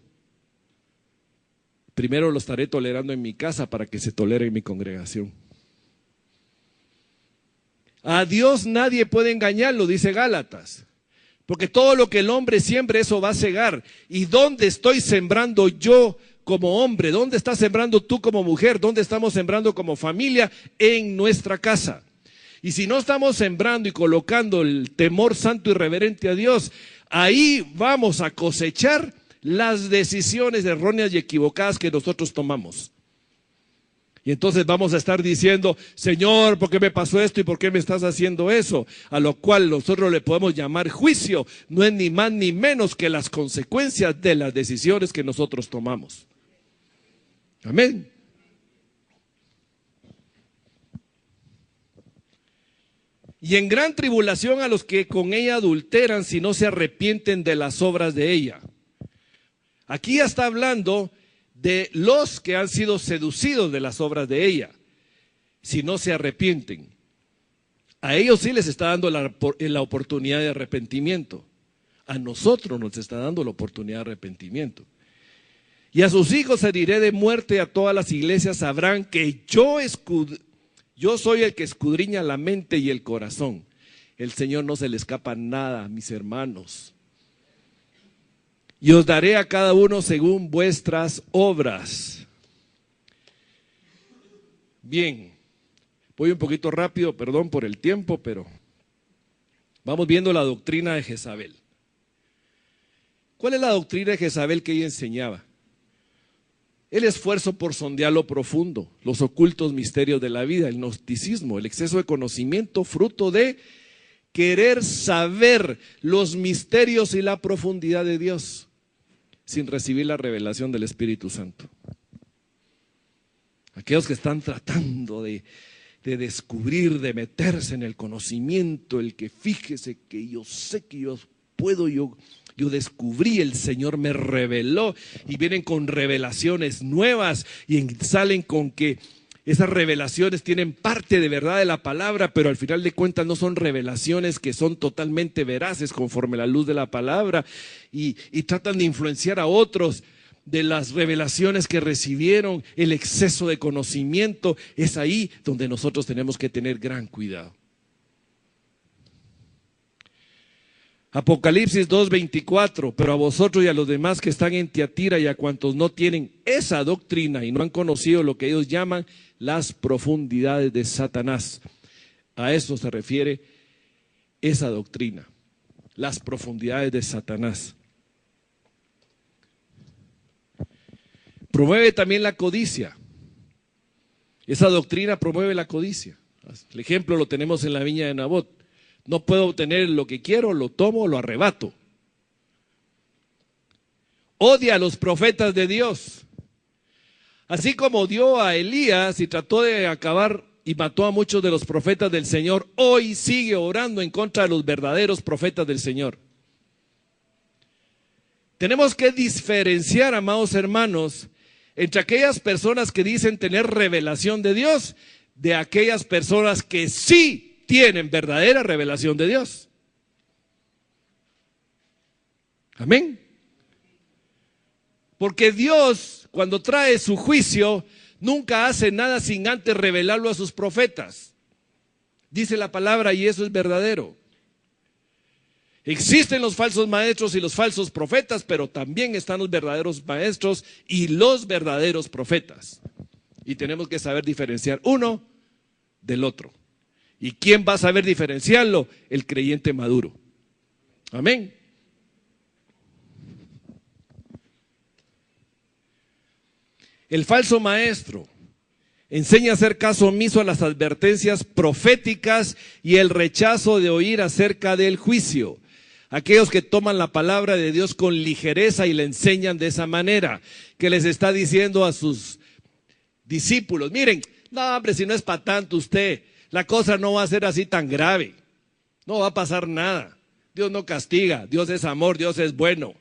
primero lo estaré tolerando en mi casa para que se tolere en mi congregación. A Dios nadie puede engañarlo, dice Gálatas, porque todo lo que el hombre siembre, eso va a cegar. ¿Y dónde estoy sembrando yo como hombre? ¿Dónde estás sembrando tú como mujer? ¿Dónde estamos sembrando como familia? En nuestra casa. Y si no estamos sembrando y colocando el temor santo y reverente a Dios, ahí vamos a cosechar las decisiones erróneas y equivocadas que nosotros tomamos. Y entonces vamos a estar diciendo, Señor, ¿por qué me pasó esto y por qué me estás haciendo eso? A lo cual nosotros le podemos llamar juicio. No es ni más ni menos que las consecuencias de las decisiones que nosotros tomamos. Amén. Y en gran tribulación a los que con ella adulteran si no se arrepienten de las obras de ella. Aquí ya está hablando de los que han sido seducidos de las obras de ella, si no se arrepienten. A ellos sí les está dando la oportunidad de arrepentimiento. A nosotros nos está dando la oportunidad de arrepentimiento. Y a sus hijos heriré de muerte, a todas las iglesias sabrán que yo soy el que escudriña la mente y el corazón. El Señor no se le escapa nada, mis hermanos. Y os daré a cada uno según vuestras obras. Bien, voy un poquito rápido, perdón por el tiempo, pero vamos viendo la doctrina de Jezabel. ¿Cuál es la doctrina de Jezabel que ella enseñaba? El esfuerzo por sondear lo profundo, los ocultos misterios de la vida, el gnosticismo, el exceso de conocimiento, fruto de querer saber los misterios y la profundidad de Dios, sin recibir la revelación del Espíritu Santo. Aquellos que están tratando de descubrir, de meterse en el conocimiento, el que fíjese que yo sé que yo puedo, yo descubrí, el Señor me reveló, y vienen con revelaciones nuevas y salen con que esas revelaciones tienen parte de verdad de la palabra, pero al final de cuentas no son revelaciones que son totalmente veraces conforme a la luz de la palabra, y tratan de influenciar a otros de las revelaciones que recibieron, el exceso de conocimiento. Es ahí donde nosotros tenemos que tener gran cuidado. Apocalipsis 2:24, pero a vosotros y a los demás que están en Tiatira y a cuantos no tienen esa doctrina y no han conocido lo que ellos llaman las profundidades de Satanás. A eso se refiere esa doctrina, las profundidades de Satanás. Promueve también la codicia. Esa doctrina promueve la codicia. El ejemplo lo tenemos en la viña de Nabot. No puedo obtener lo que quiero, lo tomo, lo arrebato. Odia a los profetas de Dios. Así como odió a Elías y trató de acabar y mató a muchos de los profetas del Señor, hoy sigue orando en contra de los verdaderos profetas del Señor. Tenemos que diferenciar, amados hermanos, entre aquellas personas que dicen tener revelación de Dios, de aquellas personas que sí tienen verdadera revelación de Dios. Amén. Porque Dios, cuando trae su juicio, nunca hace nada sin antes revelarlo a sus profetas. Dice la palabra, y eso es verdadero. Existen los falsos maestros y los falsos profetas, pero también están los verdaderos maestros y los verdaderos profetas. Y tenemos que saber diferenciar uno del otro. ¿Y quién va a saber diferenciarlo? El creyente maduro. Amén. El falso maestro enseña a hacer caso omiso a las advertencias proféticas y el rechazo de oír acerca del juicio. Aquellos que toman la palabra de Dios con ligereza y la enseñan de esa manera, que les está diciendo a sus discípulos, miren, no hombre, si no es para tanto usted, la cosa no va a ser así tan grave, no va a pasar nada, Dios no castiga, Dios es amor, Dios es bueno,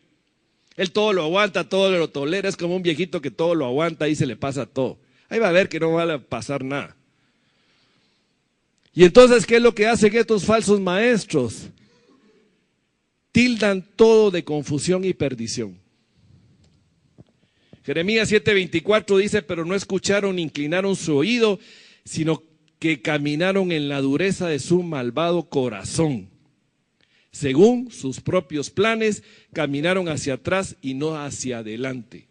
Él todo lo aguanta, todo lo tolera, es como un viejito que todo lo aguanta y se le pasa todo, ahí va a ver que no va a pasar nada. Y entonces, ¿qué es lo que hacen estos falsos maestros? Tildan todo de confusión y perdición. Jeremías 7:24 dice, pero no escucharon ni inclinaron su oído, sino que caminaron en la dureza de su malvado corazón. Según sus propios planes, caminaron hacia atrás y no hacia adelante.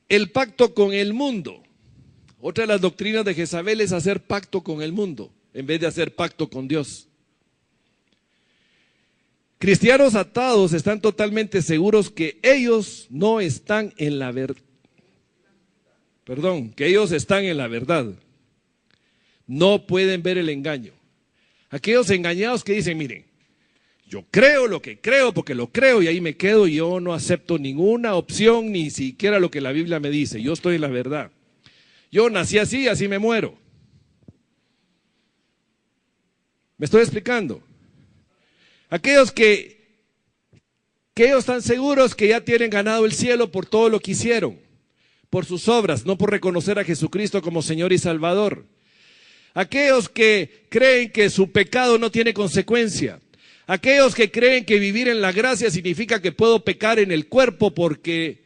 El pacto con el mundo. Otra de las doctrinas de Jezabel es hacer pacto con el mundo, en vez de hacer pacto con Dios. Cristianos atados están totalmente seguros que ellos no están en la verdad. Que ellos están en la verdad. No pueden ver el engaño. Aquellos engañados que dicen, miren, yo creo lo que creo porque lo creo y ahí me quedo y yo no acepto ninguna opción, ni siquiera lo que la Biblia me dice. Yo estoy en la verdad. Yo nací así, así me muero. ¿Me estoy explicando? Aquellos que ellos están seguros que ya tienen ganado el cielo por todo lo que hicieron, por sus obras, no por reconocer a Jesucristo como Señor y Salvador. Aquellos que creen que su pecado no tiene consecuencia. Aquellos que creen que vivir en la gracia significa que puedo pecar en el cuerpo porque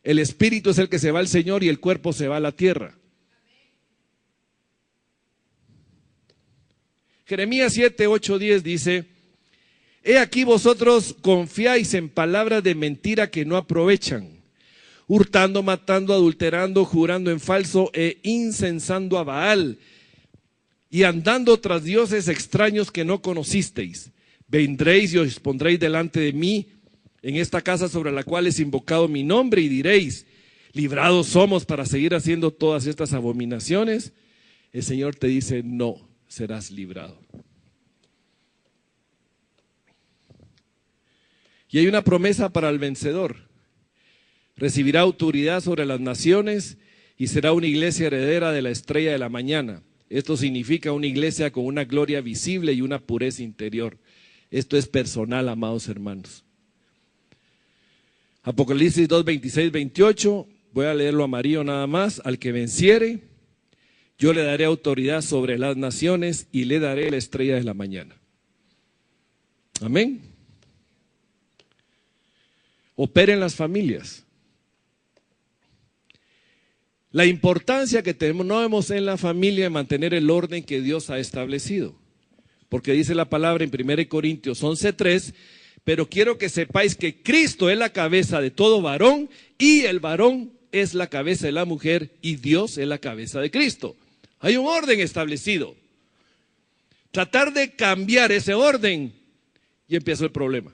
el espíritu es el que se va al Señor y el cuerpo se va a la tierra. Jeremías 7, 8, 10 dice: he aquí vosotros confiáis en palabras de mentira que no aprovechan, hurtando, matando, adulterando, jurando en falso e incensando a Baal, y andando tras dioses extraños que no conocisteis. Vendréis y os pondréis delante de mí en esta casa sobre la cual es invocado mi nombre, y diréis: librados somos para seguir haciendo todas estas abominaciones. El Señor te dice: no serás librado. Y hay una promesa para el vencedor: recibirá autoridad sobre las naciones y será una iglesia heredera de la estrella de la mañana. Esto significa una iglesia con una gloria visible y una pureza interior. Esto es personal, amados hermanos. Apocalipsis 2, 26, 28, voy a leerlo amarillo nada más. Al que venciere, yo le daré autoridad sobre las naciones y le daré la estrella de la mañana. Amén. Operen las familias. La importancia que tenemos en la familia en mantener el orden que Dios ha establecido. Porque dice la palabra en 1 Corintios 11:3, pero quiero que sepáis que Cristo es la cabeza de todo varón y el varón es la cabeza de la mujer y Dios es la cabeza de Cristo. Hay un orden establecido. Tratar de cambiar ese orden y empezó el problema.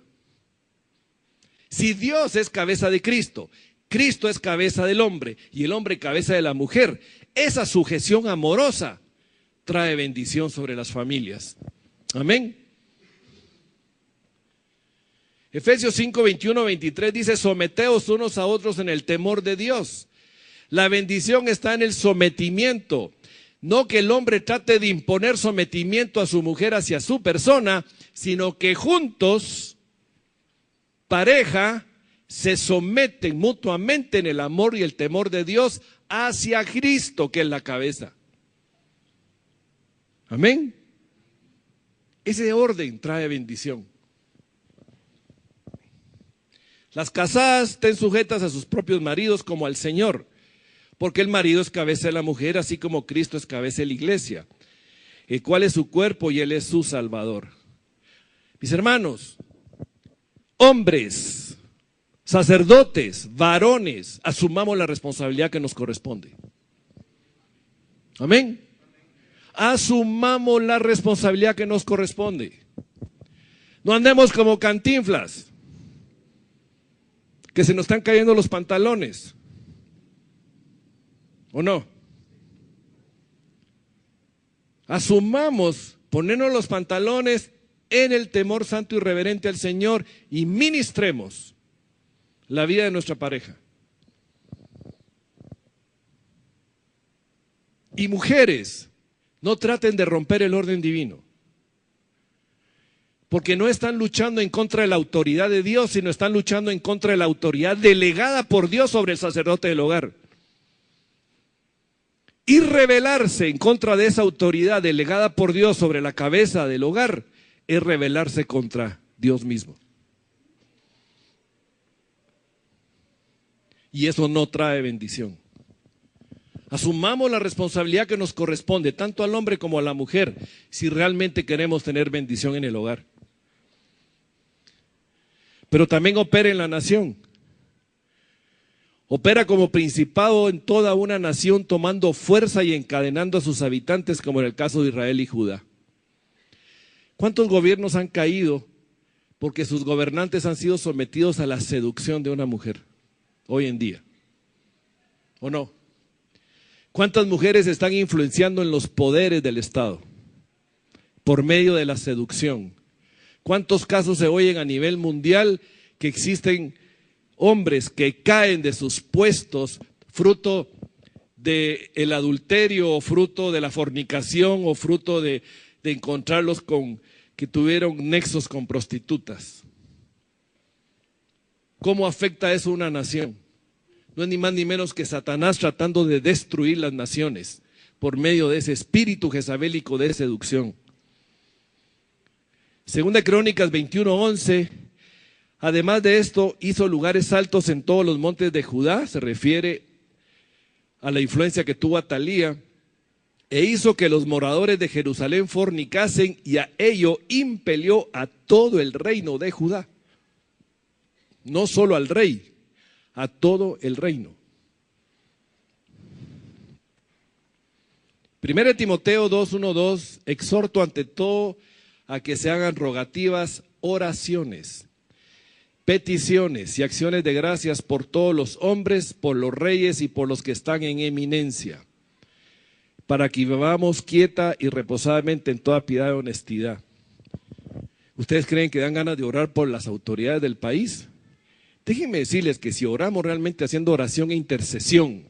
Si Dios es cabeza de Cristo, Cristo es cabeza del hombre y el hombre cabeza de la mujer, esa sujeción amorosa trae bendición sobre las familias. Amén. Efesios 5, 21, 23 dice: someteos unos a otros en el temor de Dios. La bendición está en el sometimiento. No que el hombre trate de imponer sometimiento a su mujer hacia su persona, sino que juntos, pareja, se someten mutuamente en el amor y el temor de Dios hacia Cristo, que es la cabeza. Amén. Ese orden trae bendición. Las casadas estén sujetas a sus propios maridos como al Señor, porque el marido es cabeza de la mujer, así como Cristo es cabeza de la iglesia, el cual es su cuerpo y Él es su Salvador. Mis hermanos, hombres, sacerdotes, varones, asumamos la responsabilidad que nos corresponde. Amén. Asumamos la responsabilidad que nos corresponde. No andemos como Cantinflas, que se nos están cayendo los pantalones. ¿O no? Asumamos ponernos los pantalones en el temor santo y reverente al Señor y ministremos la vida de nuestra pareja. Y mujeres, no traten de romper el orden divino, porque no están luchando en contra de la autoridad de Dios, sino están luchando en contra de la autoridad delegada por Dios sobre el sacerdote del hogar. Y rebelarse en contra de esa autoridad delegada por Dios sobre la cabeza del hogar es rebelarse contra Dios mismo. Y eso no trae bendición. Asumamos la responsabilidad que nos corresponde, tanto al hombre como a la mujer, si realmente queremos tener bendición en el hogar. Pero también opera en la nación. Opera como principado en toda una nación, tomando fuerza y encadenando a sus habitantes, como en el caso de Israel y Judá. ¿Cuántos gobiernos han caído porque sus gobernantes han sido sometidos a la seducción de una mujer hoy en día? ¿O no? ¿Cuántas mujeres están influenciando en los poderes del Estado por medio de la seducción? ¿Cuántos casos se oyen a nivel mundial que existen hombres que caen de sus puestos fruto del adulterio o fruto de la fornicación o fruto de de encontrarlos que tuvieron nexos con prostitutas. ¿Cómo afecta eso a una nación? No es ni más ni menos que Satanás tratando de destruir las naciones por medio de ese espíritu jezabélico de seducción. Segunda Crónicas 21:11, además de esto, hizo lugares altos en todos los montes de Judá, se refiere a la influencia que tuvo Atalía, e hizo que los moradores de Jerusalén fornicasen, y a ello impelió a todo el reino de Judá. No solo al rey, a todo el reino. 1 Timoteo 2:1-2, exhorto ante todo a que se hagan rogativas, oraciones, peticiones y acciones de gracias por todos los hombres, por los reyes y por los que están en eminencia, para que vivamos quieta y reposadamente en toda piedad y honestidad. ¿Ustedes creen que dan ganas de orar por las autoridades del país? Déjenme decirles que si oramos realmente haciendo oración e intercesión,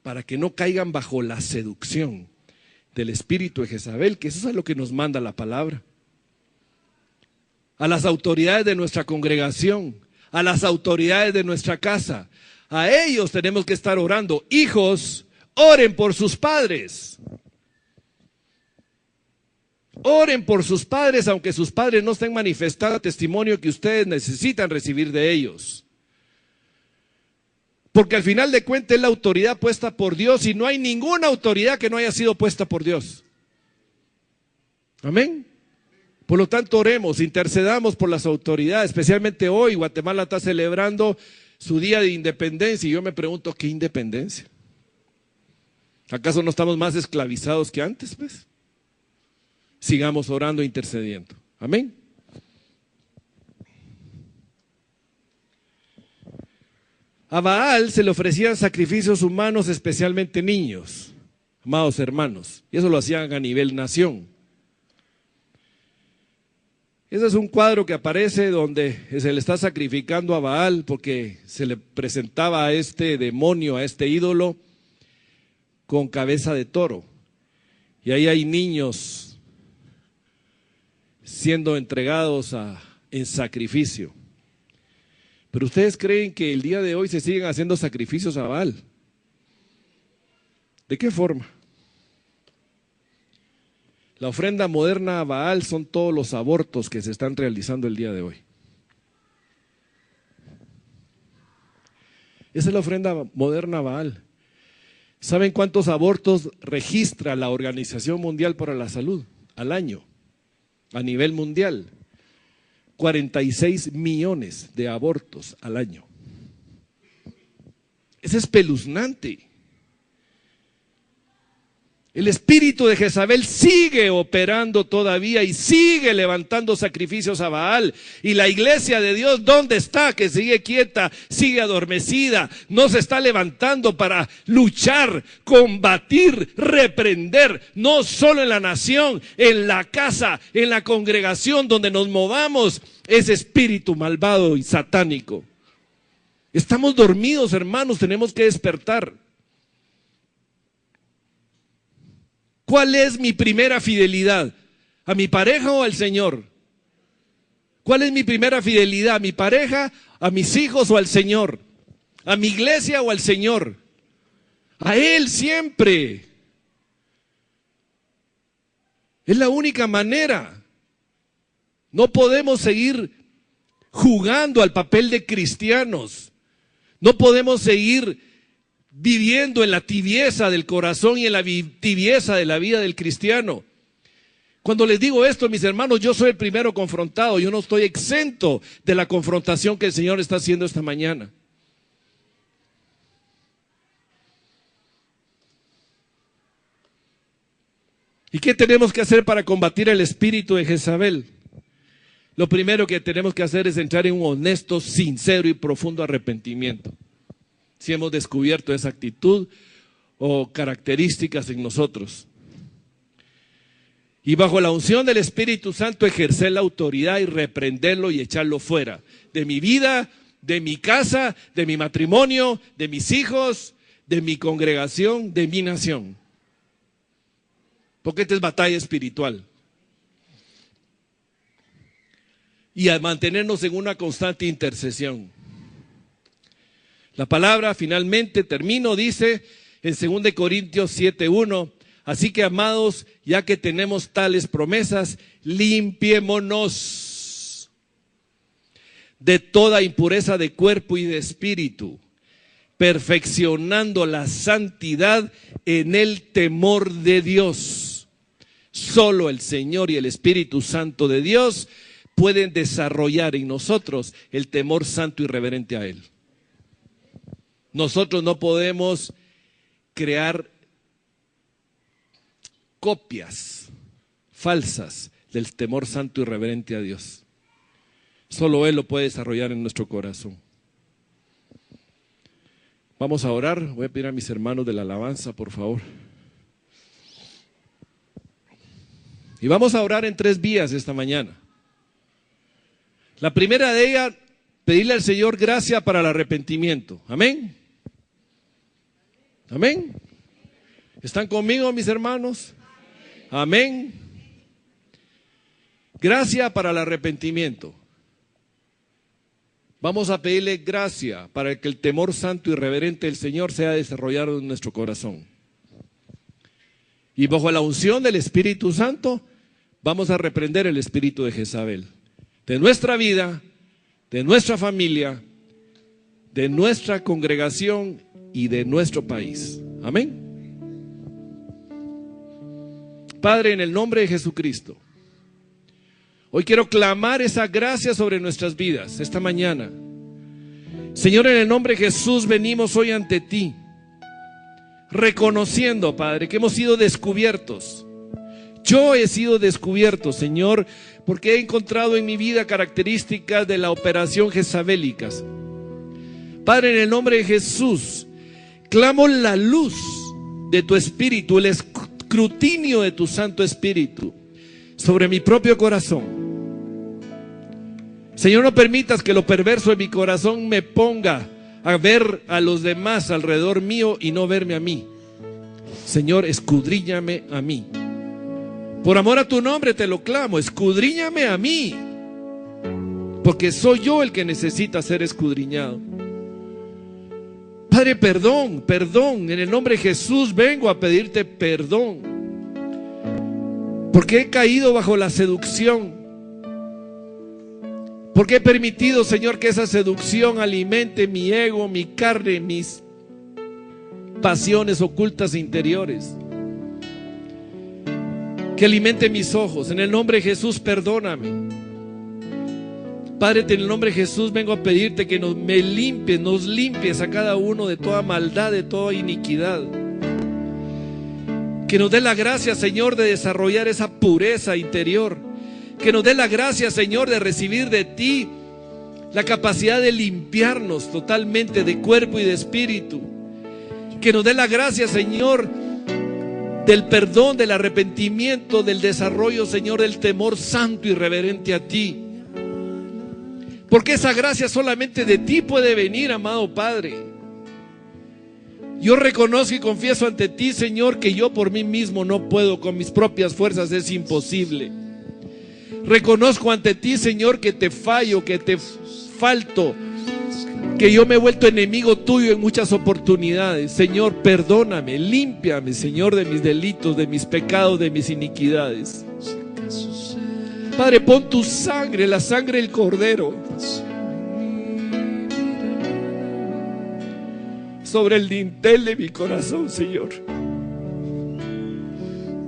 para que no caigan bajo la seducción del espíritu de Jezabel, que eso es lo que nos manda la palabra. A las autoridades de nuestra congregación, a las autoridades de nuestra casa, a ellos tenemos que estar orando. Hijos, oren por sus padres. Oren por sus padres, aunque sus padres no estén manifestando testimonio que ustedes necesitan recibir de ellos. Porque al final de cuentas es la autoridad puesta por Dios, y no hay ninguna autoridad que no haya sido puesta por Dios. Amén. Por lo tanto, oremos, intercedamos por las autoridades. Especialmente hoy Guatemala está celebrando su día de independencia, y yo me pregunto, ¿qué independencia? ¿Acaso no estamos más esclavizados que antes, pues? Sigamos orando e intercediendo. Amén. A Baal se le ofrecían sacrificios humanos, especialmente niños, amados hermanos, y eso lo hacían a nivel nación. Ese es un cuadro que aparece donde se le está sacrificando a Baal, porque se le presentaba a este demonio, a este ídolo, con cabeza de toro. Y ahí hay niños siendo entregados en sacrificio. Pero ustedes creen que el día de hoy se siguen haciendo sacrificios a Baal. ¿De qué forma? La ofrenda moderna a Baal son todos los abortos que se están realizando el día de hoy. Esa es la ofrenda moderna a Baal. ¿Saben cuántos abortos registra la Organización Mundial para la Salud al año? A nivel mundial. 46 millones de abortos al año. Es espeluznante. El espíritu de Jezabel sigue operando todavía y sigue levantando sacrificios a Baal. Y la iglesia de Dios, ¿dónde está? Que sigue quieta, sigue adormecida, no se está levantando para luchar, combatir, reprender, no solo en la nación, en la casa, en la congregación donde nos movamos, ese espíritu malvado y satánico. Estamos dormidos, hermanos, tenemos que despertar. ¿Cuál es mi primera fidelidad? ¿A mi pareja o al Señor? ¿Cuál es mi primera fidelidad? ¿A mi pareja, a mis hijos o al Señor? ¿A mi iglesia o al Señor? A Él siempre. Es la única manera. No podemos seguir jugando al papel de cristianos. No podemos seguir viviendo en la tibieza del corazón y en la tibieza de la vida del cristiano. Cuando les digo esto, mis hermanos, yo soy el primero confrontado. Yo no estoy exento de la confrontación que el Señor está haciendo esta mañana. ¿Y qué tenemos que hacer para combatir el espíritu de Jezabel? Lo primero que tenemos que hacer es entrar en un honesto, sincero y profundo arrepentimiento. Si hemos descubierto esa actitud o características en nosotros. Y bajo la unción del Espíritu Santo ejercer la autoridad y reprenderlo y echarlo fuera. De mi vida, de mi casa, de mi matrimonio, de mis hijos, de mi congregación, de mi nación. porque esta es batalla espiritual. Y a mantenernos en una constante intercesión. La palabra finalmente, termino, dice en 2 Corintios 7:1, así que amados, ya que tenemos tales promesas, limpiémonos de toda impureza de cuerpo y de espíritu, perfeccionando la santidad en el temor de Dios. Solo el Señor y el Espíritu Santo de Dios pueden desarrollar en nosotros el temor santo y reverente a Él. Nosotros no podemos crear copias falsas del temor santo y reverente a Dios. Solo Él lo puede desarrollar en nuestro corazón. Vamos a orar. Voy a pedir a mis hermanos de la alabanza, por favor. Y vamos a orar en 3 vías esta mañana. La primera de ellas, pedirle al Señor gracia para el arrepentimiento. Amén. Amén. ¿Están conmigo, mis hermanos? Amén. Gracia para el arrepentimiento. Vamos a pedirle gracia para que el temor santo y reverente del Señor sea desarrollado en nuestro corazón. Y bajo la unción del Espíritu Santo, vamos a reprender el espíritu de Jezabel. De nuestra vida, de nuestra familia, de nuestra congregación y de nuestro país. Amén. Padre, en el nombre de Jesucristo, hoy quiero clamar esa gracia sobre nuestras vidas esta mañana. Señor, en el nombre de Jesús venimos hoy ante ti, reconociendo, Padre, que hemos sido descubiertos. Yo he sido descubierto, Señor, porque he encontrado en mi vida características de la operación jezabélicas. Padre, en el nombre de Jesús, clamo la luz de tu Espíritu, el escrutinio de tu Santo Espíritu sobre mi propio corazón. Señor, no permitas que lo perverso de mi corazón me ponga a ver a los demás alrededor mío y no verme a mí. Señor, escudriñame a mí. Por amor a tu nombre te lo clamo, escudriñame a mí, porque soy yo el que necesita ser escudriñado. Padre, perdón, en el nombre de Jesús vengo a pedirte perdón, porque he caído bajo la seducción, porque he permitido, Señor, que esa seducción alimente mi ego, mi carne, mis pasiones ocultas e interiores, que alimente mis ojos. En el nombre de Jesús, perdóname. Padre, en el nombre de Jesús vengo a pedirte que nos limpies a cada uno de toda maldad, de toda iniquidad. Que nos dé la gracia, Señor, de desarrollar esa pureza interior. Que nos dé la gracia, Señor, de recibir de ti la capacidad de limpiarnos totalmente de cuerpo y de espíritu. Que nos dé la gracia, Señor, del perdón, del arrepentimiento, del desarrollo, Señor, del temor santo y reverente a ti. Porque esa gracia solamente de ti puede venir, amado Padre. Yo reconozco y confieso ante ti, Señor, que yo por mí mismo no puedo, con mis propias fuerzas es imposible. Reconozco ante ti, Señor, que te fallo, que te falto, que yo me he vuelto enemigo tuyo en muchas oportunidades. Señor, perdóname, límpiame, Señor, de mis delitos, de mis pecados, de mis iniquidades. Padre, pon tu sangre, la sangre del Cordero, sobre el dintel de mi corazón, Señor.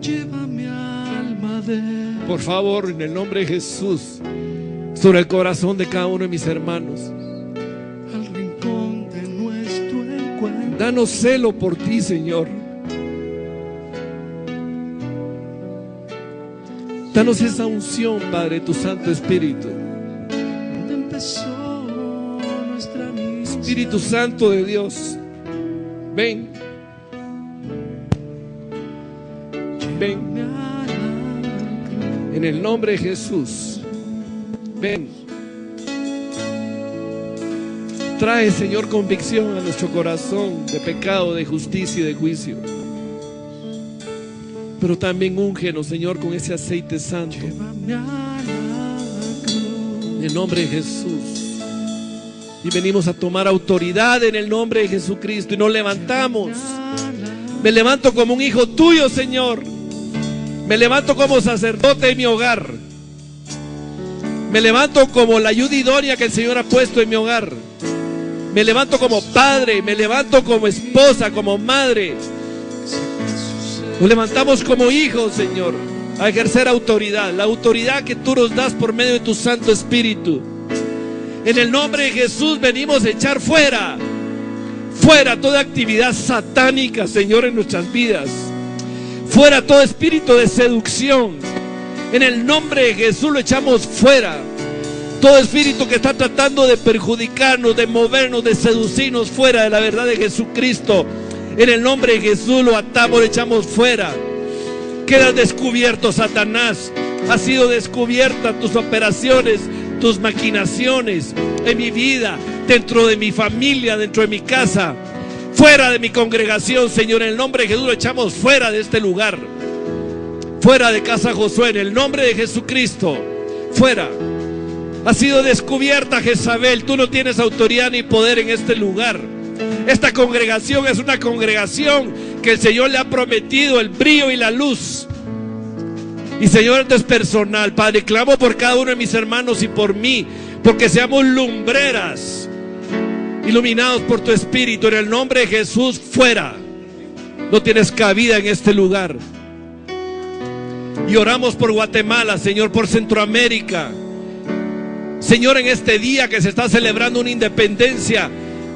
Lleva mi alma por favor, en el nombre de Jesús, sobre el corazón de cada uno de mis hermanos. al rincón de nuestro encuentro. Danos celo por ti, Señor. Danos esa unción, Padre, tu Santo Espíritu. Donde empezó nuestra amistad. Espíritu Santo de Dios, ven. Ven. Mi alma En el nombre de Jesús, ven. Trae, Señor, convicción a nuestro corazón de pecado, de justicia y de juicio. pero también úngenos, Señor, con ese aceite santo. Llévame a la cruz. En el nombre de Jesús. Y venimos a tomar autoridad en el nombre de Jesucristo y nos levantamos. Me levanto como un hijo tuyo, Señor. Me levanto como sacerdote en mi hogar. Me levanto como la ayuda idónea que el Señor ha puesto en mi hogar. Me levanto como padre, me levanto como esposa, como madre. Nos levantamos como hijos, Señor, a ejercer autoridad, la autoridad que tú nos das por medio de tu Santo Espíritu. En el nombre de Jesús venimos a echar fuera toda actividad satánica, Señor, en nuestras vidas. Fuera todo espíritu de seducción. En el nombre de Jesús lo echamos fuera. Todo espíritu que está tratando de perjudicarnos, de movernos, de seducirnos fuera de la verdad de Jesucristo. En el nombre de Jesús lo atamos, lo echamos fuera. Quedas descubierto, Satanás. Ha sido descubierta tus operaciones, tus maquinaciones en mi vida, dentro de mi familia, dentro de mi casa, fuera de mi congregación, Señor. En el nombre de Jesús lo echamos fuera de este lugar. Fuera de Casa Josué, en el nombre de Jesucristo. Fuera. Ha sido descubierta Jezabel. Tú no tienes autoridad ni poder en este lugar. Esta congregación es una congregación que el Señor le ha prometido el brillo y la luz. Y Señor, esto es personal, Padre. Clamo por cada uno de mis hermanos y por mí, porque seamos lumbreras, iluminados por tu Espíritu. En el nombre de Jesús, fuera. No tienes cabida en este lugar. Y oramos por Guatemala, Señor, por Centroamérica. Señor, en este día que se está celebrando una independencia,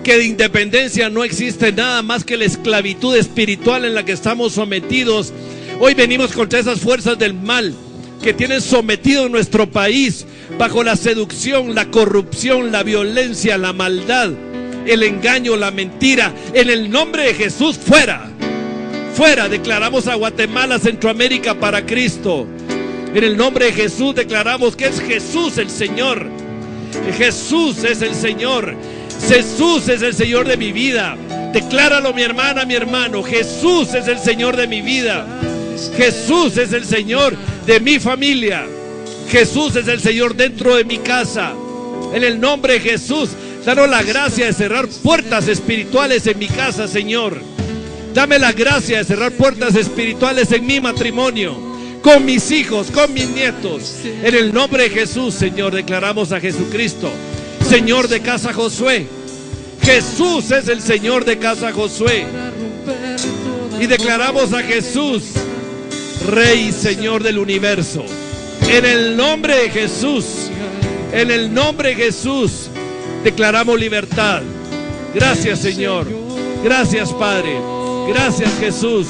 que de independencia no existe nada más que la esclavitud espiritual en la que estamos sometidos. Hoy venimos contra esas fuerzas del mal que tienen sometido nuestro país bajo la seducción, la corrupción, la violencia, la maldad, el engaño, la mentira. En el nombre de Jesús, fuera. Fuera. Declaramos a Guatemala, Centroamérica para Cristo. En el nombre de Jesús declaramos que es Jesús el Señor. Jesús es el Señor. Jesús es el Señor de mi vida. Decláralo, mi hermana, mi hermano. Jesús es el Señor de mi vida. Jesús es el Señor de mi familia. Jesús es el Señor dentro de mi casa. En el nombre de Jesús, danos la gracia de cerrar puertas espirituales en mi casa, Señor. Dame la gracia de cerrar puertas espirituales en mi matrimonio, con mis hijos, con mis nietos. En el nombre de Jesús, Señor, declaramos a Jesucristo Señor de Casa Josué. Jesús es el Señor de Casa Josué. Y declaramos a Jesús Rey y Señor del universo. En el nombre de Jesús, en el nombre de Jesús, declaramos libertad. Gracias, Señor. Gracias, Padre. Gracias, Jesús.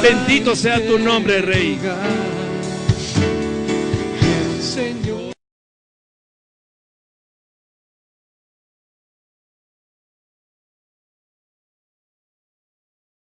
Bendito sea tu nombre, Rey. Señor.